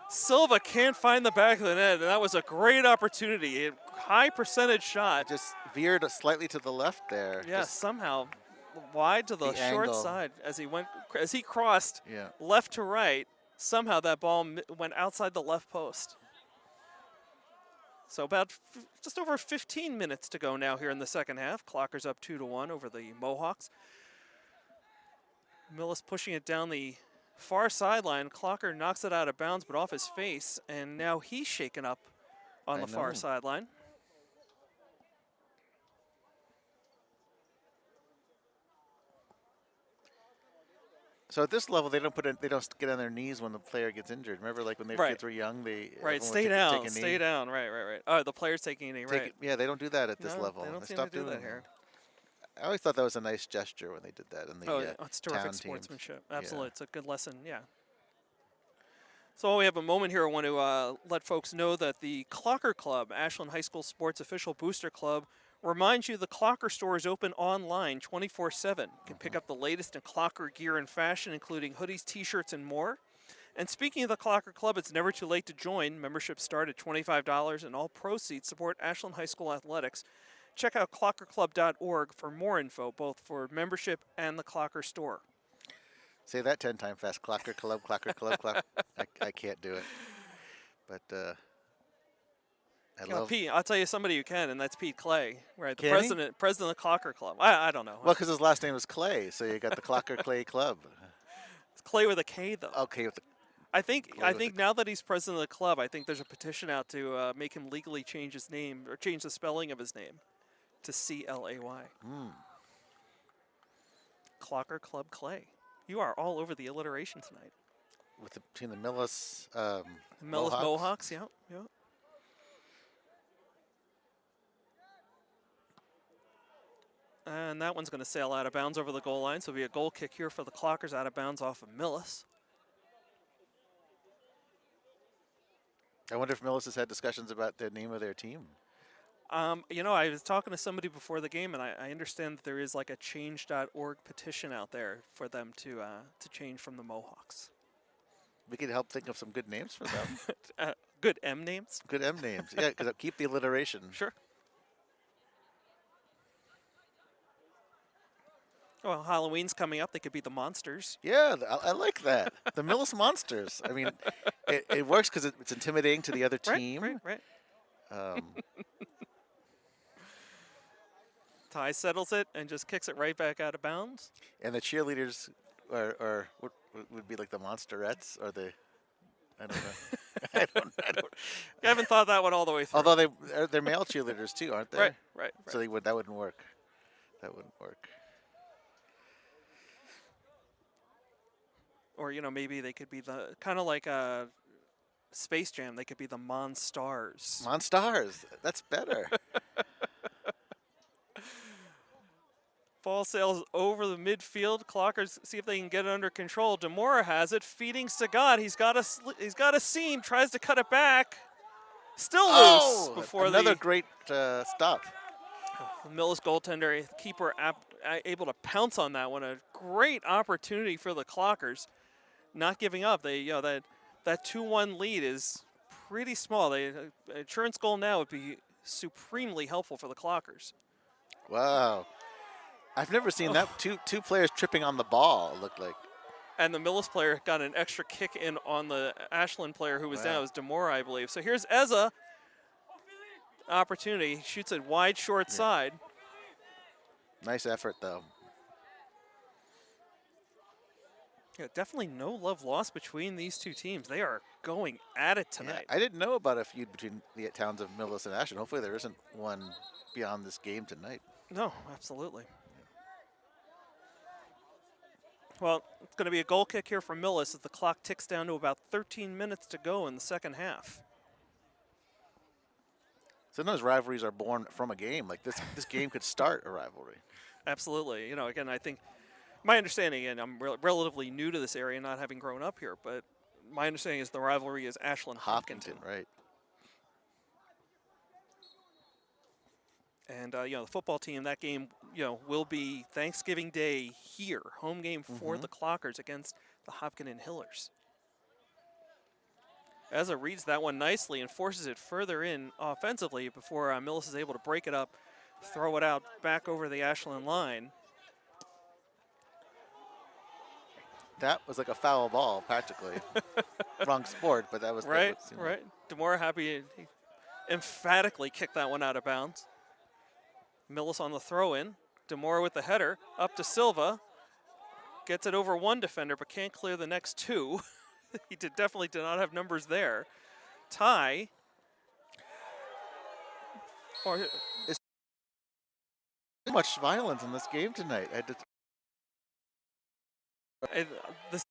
Silva can't find the back of the net, and that was a great opportunity. A high percentage shot. Just veered slightly to the left there. Yes, somehow wide to the short angle. side as he crossed left to right. Somehow that ball went outside the left post. So about just over 15 minutes to go now here in the second half. Clocker's up 2-1 over the Mohawks. Millis pushing it down the far sideline. Clocker knocks it out of bounds, but off his face, and now he's shaken up on the far sideline. So at this level, they don't get on their knees when the player gets injured. Remember, like when their kids were young, stay down. Right. The player's taking a knee, right? Yeah, they don't do that at this level. They don't seem stopped to do doing that here. I always thought that was a nice gesture when they did that in the it's terrific town sportsmanship. Teams. Absolutely, it's a good lesson. Yeah. So while we have a moment here, I want to let folks know that the Clocker Club, Ashland High School Sports official booster club, reminds you the Clocker store is open online 24/7. You can pick up the latest in Clocker gear and fashion, including hoodies, T-shirts, and more. And speaking of the Clocker Club, it's never too late to join. Memberships start at $25, and all proceeds support Ashland High School athletics. Check out clockerclub.org for more info, both for membership and the Clocker store. Say that 10 times fast. Clocker Club, Clocker Club, Clocker. I can't do it. But I love Pete, I'll tell you somebody who can, and that's Pete Clay, right? The Can he? president of the Clocker Club. I don't know. Well, because his last name was Clay, so you got the Clocker Clay Club. It's Clay with a K, though. Okay. I think now that he's president of the club, I think there's a petition out to make him legally change his name, or change the spelling of his name to C-L-A-Y. Clocker Club Clay. You are all over the alliteration tonight. Between the Millis Mohawks, yeah. And that one's going to sail out of bounds over the goal line, so it'll be a goal kick here for the Clockers out of bounds off of Millis. I wonder if Millis has had discussions about the name of their team. I was talking to somebody before the game, and I understand that there is like a change.org petition out there for them to change from the Mohawks. We could help think of some good names for them. Good M names? Good M names. Yeah, because keep the alliteration. Sure. Well, Halloween's coming up. They could be the Monsters. Yeah, I like that. The Millis Monsters. I mean, it works because it's intimidating to the other team. Right. Ty settles it and just kicks it right back out of bounds. And the cheerleaders are what would be like the Monsterettes or the, I don't know. I don't. You haven't thought that one all the way through. Although they're male cheerleaders too, aren't they? Right. So that wouldn't work. That wouldn't work. Or, maybe they could be the kind of like a Space Jam. They could be the Monstars. Monstars. That's better. Ball sails over the midfield. Clockers see if they can get it under control. Demora has it, feeding Sagat. He's got a seam. Tries to cut it back. Still loose before another great stop. Millis goaltender, keeper able to pounce on that one. A great opportunity for the Clockers. Not giving up. They, that 2-1 lead is pretty small. An insurance goal now would be supremely helpful for the Clockers. Wow. I've never seen that. Two players tripping on the ball, it looked like. And the Millis player got an extra kick in on the Ashland player who was down. It was Demora, I believe. So here's Eza. Opportunity. He shoots it wide, short side. Nice effort, though. Yeah, definitely no love lost between these two teams. They are going at it tonight. Yeah, I didn't know about a feud between the towns of Millis and Ashland. Hopefully there isn't one beyond this game tonight. No, absolutely. Well, it's going to be a goal kick here for Millis as the clock ticks down to about 13 minutes to go in the second half. Sometimes rivalries are born from a game. Like this game could start a rivalry. Absolutely. Again, I think my understanding, and I'm relatively new to this area, not having grown up here, but my understanding is the rivalry is Ashland-Hopkinton. Right. And, the football team, that game, will be Thanksgiving Day here. Home game for the Clockers against the Hopkinton Hillers. Eza reads that one nicely and forces it further in offensively before Millis is able to break it up, throw it out back over the Ashland line. That was like a foul ball, practically. Wrong sport, but that was right. Demora happy he emphatically kicked that one out of bounds. Millis on the throw-in. Demora with the header up to Silva. Gets it over one defender, but can't clear the next two. He definitely did not have numbers there. Ty. There's too much violence in this game tonight. This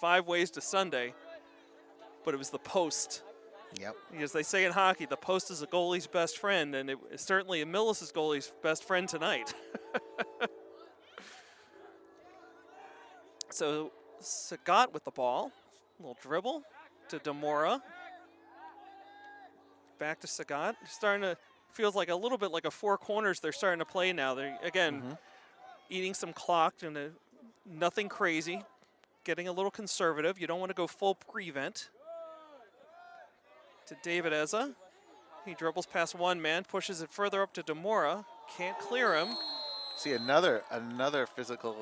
Five ways to Sunday, but it was the post. Yep. Because they say in hockey, the post is a goalie's best friend, and it's certainly a Millis' goalie's best friend tonight. So Sagat with the ball, a little dribble to Demora. Back to Sagat. Feels like a little bit like a four corners they're starting to play now. They're, again, eating some clock and nothing crazy. Getting a little conservative. You don't want to go full prevent. To David Eza. He dribbles past one man, pushes it further up to Demora. Can't clear him. See, another physical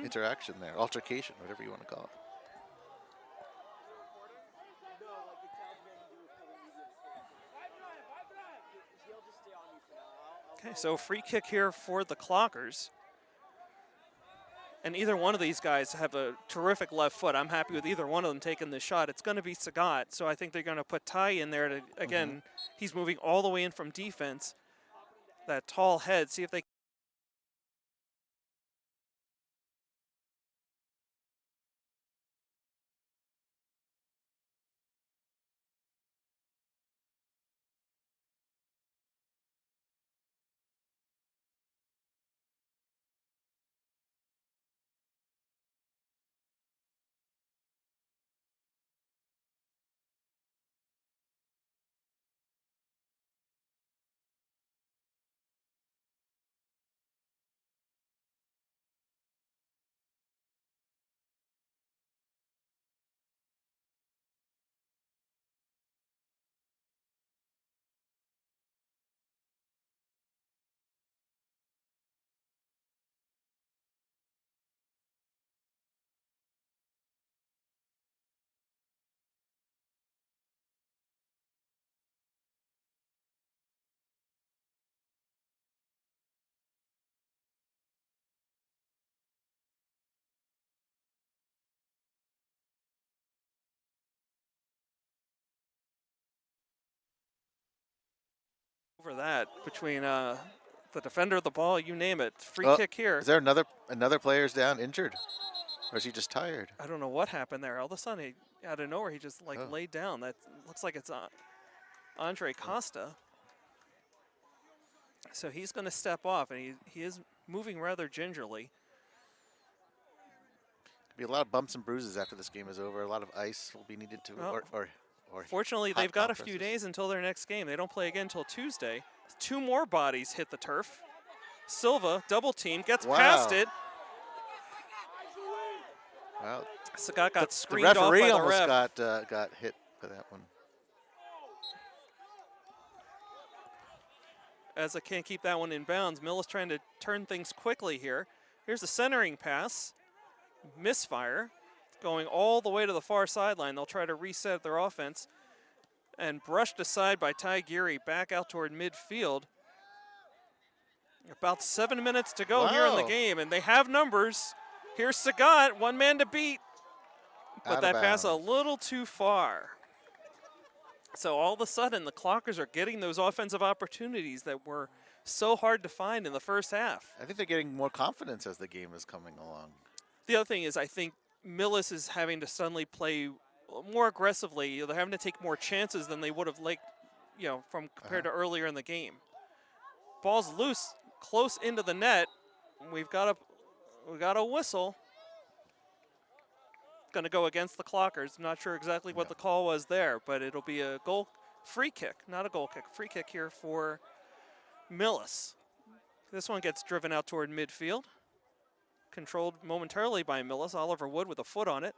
interaction there. Altercation, whatever you want to call it. Okay, so free kick here for the Clockers. And either one of these guys have a terrific left foot. I'm happy with either one of them taking this shot. It's going to be Sagat, so I think they're going to put Ty in there to, again, he's moving all the way in from defense. That tall head, see if they over that between the defender, the ball, you name it. Free Oh, kick here. Is there another player's down injured? Or is he just tired? I don't know what happened there. All of a sudden, out of nowhere, he just laid down. That looks like it's Andre Costa. So he's going to step off, and he is moving rather gingerly. Be a lot of bumps and bruises after this game is over. A lot of ice will be needed to, or fortunately, they've got a few days until their next game. They don't play again until Tuesday. 2 more bodies hit the turf. Silva, double team, gets past it. Wow. Sagat got screened the referee off by the almost ref. got hit for that one. Eza can't keep that one in bounds. Millis trying to turn things quickly here. Here's the centering pass. Misfire. Going all the way to the far sideline. They'll try to reset their offense. And brushed aside by Ty Geary back out toward midfield. About 7 minutes to go here in the game, and they have numbers. Here's Sagat, 1 man to beat. But that pass a little too far. So all of a sudden, the Clockers are getting those offensive opportunities that were so hard to find in the first half. I think they're getting more confidence as the game is coming along. The other thing is I think Millis is having to suddenly play more aggressively. They're having to take more chances than they would have liked, from compared to earlier in the game. Ball's loose, close into the net. We've got a whistle. Going to go against the Clockers. I'm not sure exactly what the call was there, but it'll be a free kick, not a goal kick. Free kick here for Millis. This one gets driven out toward midfield. Controlled momentarily by Millis. Oliver Wood with a foot on it.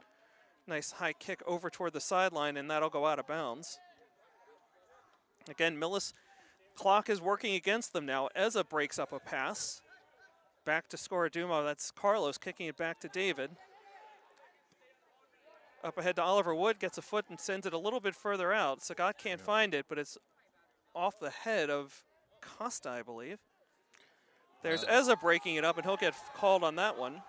Nice high kick over toward the sideline, and that'll go out of bounds. Again, Millis, clock is working against them now. Eza breaks up a pass. Back to Scoraduma. That's Carlos kicking it back to David. Up ahead to Oliver Wood, gets a foot and sends it a little bit further out. Sagat can't find it, but it's off the head of Costa, I believe. There's Eza breaking it up, and he'll get called on that one.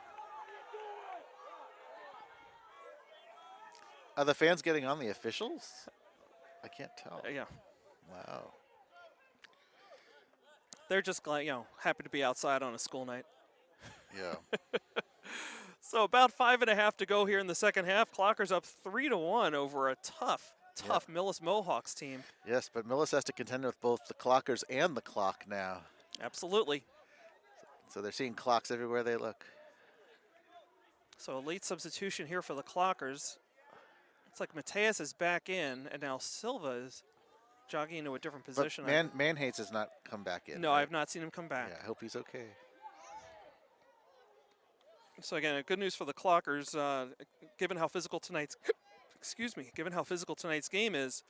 Are the fans getting on the officials? I can't tell. Yeah. Wow. They're just happy to be outside on a school night. Yeah. So about 5.5 to go here in the second half. Clockers up 3-1 over a tough Millis Mohawks team. Yes, but Millis has to contend with both the Clockers and the clock now. Absolutely. So they're seeing clocks everywhere they look. So a late substitution here for the Clockers. It's like Mateus is back in, and now Silva is jogging into a different position. But Manhates has not come back in. No, right? I've not seen him come back. Yeah, I hope he's okay. So again, good news for the Clockers, given how physical tonight's game is.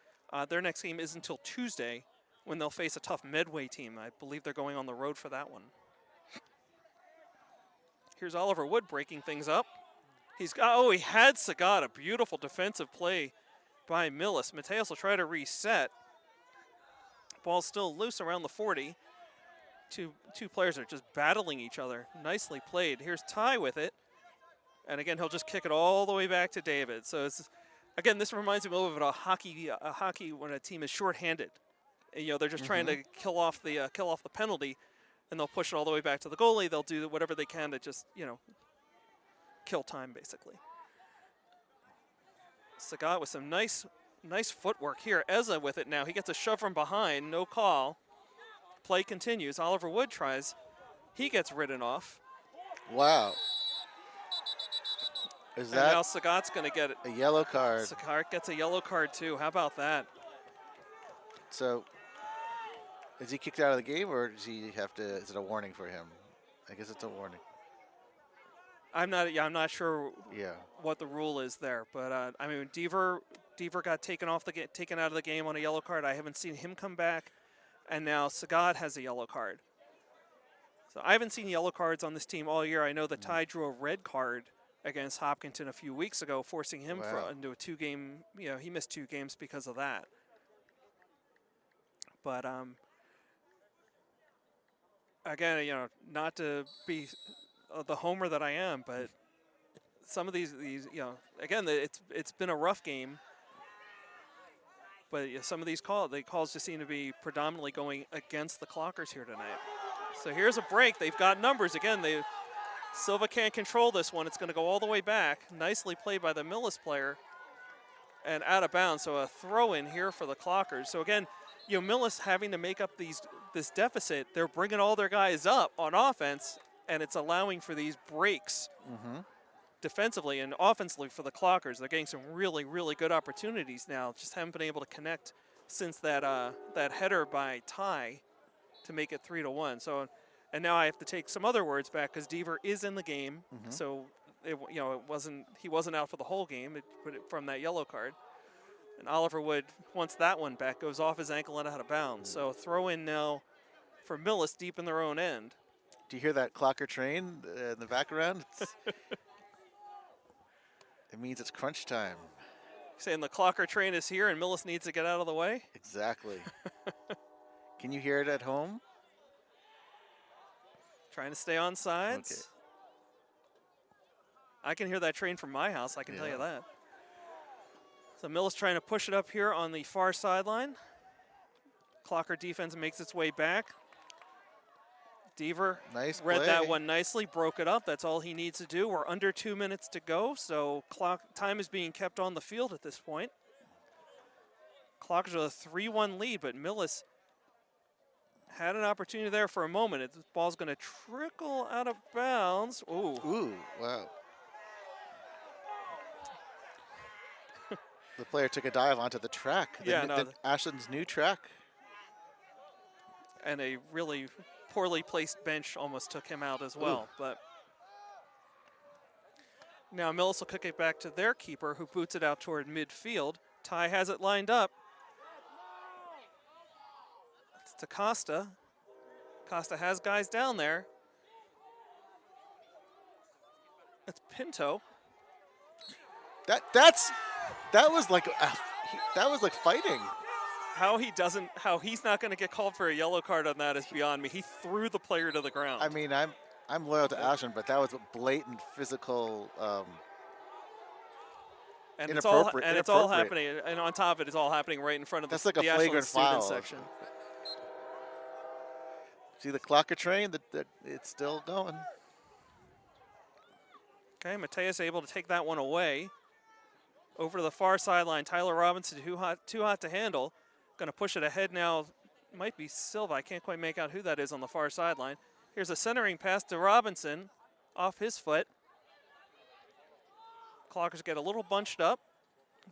Their next game is until Tuesday, when they'll face a tough Medway team. I believe they're going on the road for that one. Here's Oliver Wood breaking things up. He had Sagat, a beautiful defensive play by Millis. Mateus will try to reset. Ball's still loose around the 40. Two players are just battling each other. Nicely played. Here's Ty with it. And again, he'll just kick it all the way back to David. So again, this reminds me a little bit of a hockey when a team is shorthanded. They're just trying to kill off the penalty, and they'll push it all the way back to the goalie. They'll do whatever they can to just, kill time, basically. Sagat with some nice footwork here. Eza with it now. He gets a shove from behind. No call. Play continues. Oliver Wood tries. He gets ridden off. Wow. Now Sagat's going to get it. A yellow card? Sagat gets a yellow card too. How about that? So, is he kicked out of the game, or does he have to? Is it a warning for him? I guess it's a warning. I'm not sure. Yeah. What the rule is there, but Deaver got taken out of the game on a yellow card. I haven't seen him come back. And now Sagat has a yellow card. So I haven't seen yellow cards on this team all year. I know that Ty drew a red card against Hopkinton a few weeks ago, forcing him into a 2-game, he missed 2 games because of that. But again, not to be the homer that I am, but some of these again, it's been a rough game. But yeah, some of these calls just seem to be predominantly going against the clockers here tonight. So here's a break. They've got numbers. Again, Silva can't control this one. It's going to go all the way back. Nicely played by the Millis player. And out of bounds, so a throw in here for the clockers. So again, Millis having to make up this deficit. They're bringing all their guys up on offense, and it's allowing for these breaks defensively and offensively for the clockers. They're getting some really, really good opportunities now. Just haven't been able to connect since that header by Ty to make it 3-1. So, and now I have to take some other words back because Deaver is in the game. So, he wasn't out for the whole game. It put it from that yellow card. And Oliver Wood, once that one back, goes off his ankle and out of bounds. So throw in now for Millis deep in their own end. Do you hear that clocker train in the background? It means it's crunch time. Saying the clocker train is here and Millis needs to get out of the way? Exactly. Can you hear it at home? Trying to stay on sides. Okay. I can hear that train from my house, I can tell you that. So Millis trying to push it up here on the far sideline. Clocker defense makes its way back. Deaver read that one nicely, broke it up. That's all he needs to do. We're under 2 minutes to go, so time is being kept on the field at this point. Clockers with a 3-1 lead, but Millis had an opportunity there for a moment. The ball's going to trickle out of bounds. Ooh, wow. The player took a dive onto the track. Ashland's new track. And a really poorly placed bench almost took him out as well. But now Millis will kick it back to their keeper, who boots it out toward midfield. Ty has it lined up. It's to Costa. Costa has guys down there. It's Pinto. That was like fighting. How he's not going to get called for a yellow card on that is beyond me. He threw the player to the ground. I mean, I'm loyal to Ashland, but that was a blatant physical It's all happening, and on top of it, it's all happening right in front of the Ashland student section. See the clocker train? That it's still going. Okay, Mateus able to take that one away. Over to the far sideline, Tyler Robinson, too hot to handle. Going to push it ahead now. Might be Silva. I can't quite make out who that is on the far sideline. Here's a centering pass to Robinson off his foot. Clockers get a little bunched up.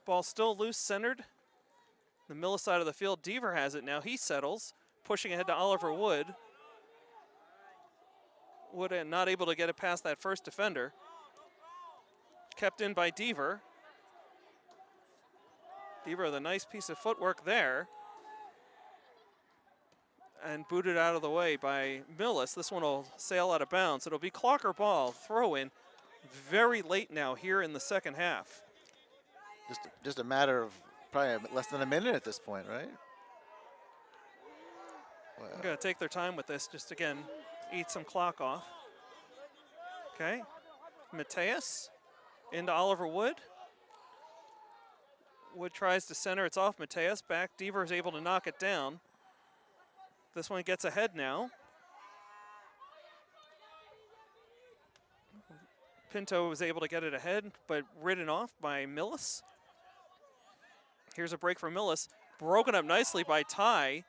Ball still loose, centered. The Millis side of the field. Deaver has it now. He settles, pushing ahead to Oliver Wood. Wood not able to get it past that first defender. Kept in by Deaver. Deaver with a nice piece of footwork there. And booted out of the way by Millis. This one will sail out of bounds. It'll be clocker ball, throw in very late now here in the second half. Just a matter of probably less than a minute at this point, right? Wow. I'm going to take their time with this, just again, eat some clock off. Okay, Mateus into Oliver Wood. Wood tries to center, it's off Mateus. Back, Deaver is able to knock it down. This one gets ahead now. Pinto was able to get it ahead, but ridden off by Millis. Here's a break for Millis. Broken up nicely by Ty.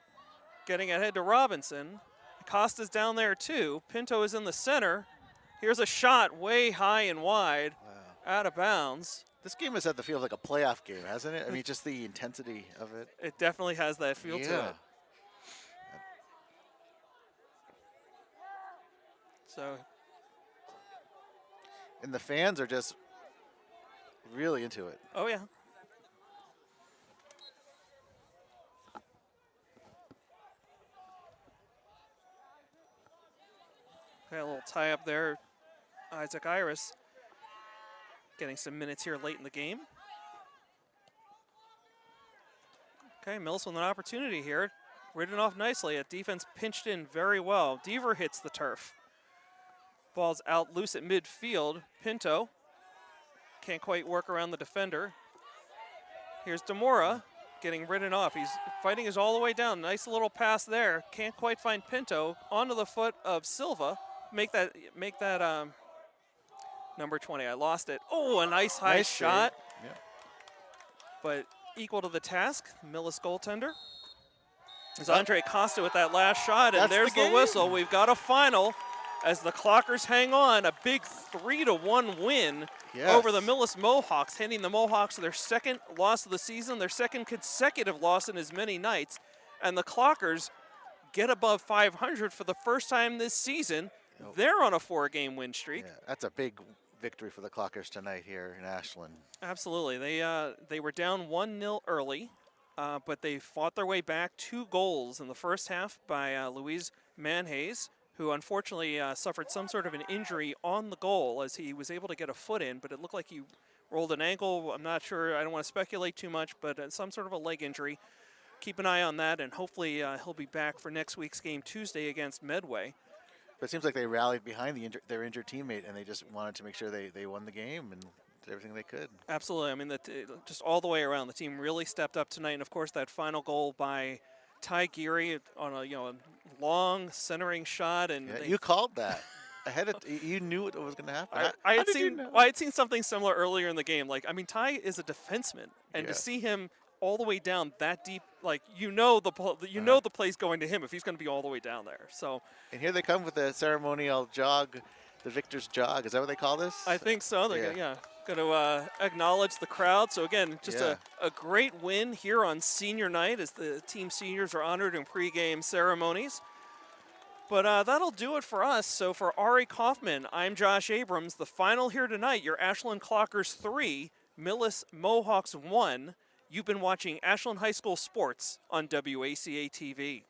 Getting ahead to Robinson. Costa's down there too. Pinto is in the center. Here's a shot way high and wide. Wow. Out of bounds. This game has had the feel of like a playoff game, hasn't it? I mean, just the intensity of it. It definitely has that feel to it. So. And the fans are just really into it. Oh, yeah. Okay, a little tie up there. Isaac Iris getting some minutes here late in the game. Okay, Millis with an opportunity here. Ridden off nicely. A defense pinched in very well. Deaver hits the turf. Ball's out loose at midfield. Pinto can't quite work around the defender. Here's Demora. getting ridden off. He's fighting his all the way down. Nice little pass there. Can't quite find Pinto. Onto the foot of Silva. Make that number 20. I lost it. Oh, a nice high shot. Yeah. But equal to the task. Millis goaltender. It's Andre Costa with that last shot, and there's the whistle. We've got a final as the Clockers hang on. A big 3-1 win over the Millis Mohawks, handing the Mohawks their second loss of the season, their second consecutive loss in as many nights. And the Clockers get above 500 for the first time this season. They're on a 4-game win streak. Yeah, that's a big victory for the Clockers tonight here in Ashland. Absolutely. They were down 1-0 early, but they fought their way back. 2 goals in the first half by Louise Manhays, who unfortunately suffered some sort of an injury on the goal as he was able to get a foot in, but it looked like he rolled an ankle. I'm not sure. I don't want to speculate too much, but some sort of a leg injury. Keep an eye on that, and hopefully he'll be back for next week's game Tuesday against Medway. But it seems like they rallied behind their injured teammate, and they just wanted to make sure they won the game and did everything they could. Absolutely. I mean, just all the way around, the team really stepped up tonight. And, of course, that final goal by Ty Geary on a long centering shot. And you called that. You knew what was going to happen. I had seen something similar earlier in the game. Like, I mean, Ty is a defenseman, and to see him all the way down that deep, like the play's going to him if he's going to be all the way down there. So. And here they come with the ceremonial jog, the victor's jog. Is that what they call this? I think so. They're going to acknowledge the crowd. So again, just a great win here on senior night as the team seniors are honored in pregame ceremonies. But that'll do it for us. So for Ari Kaufman, I'm Josh Abrams. The final here tonight, your Ashland Clockers 3, Millis Mohawks 1. You've been watching Ashland High School Sports on WACA-TV.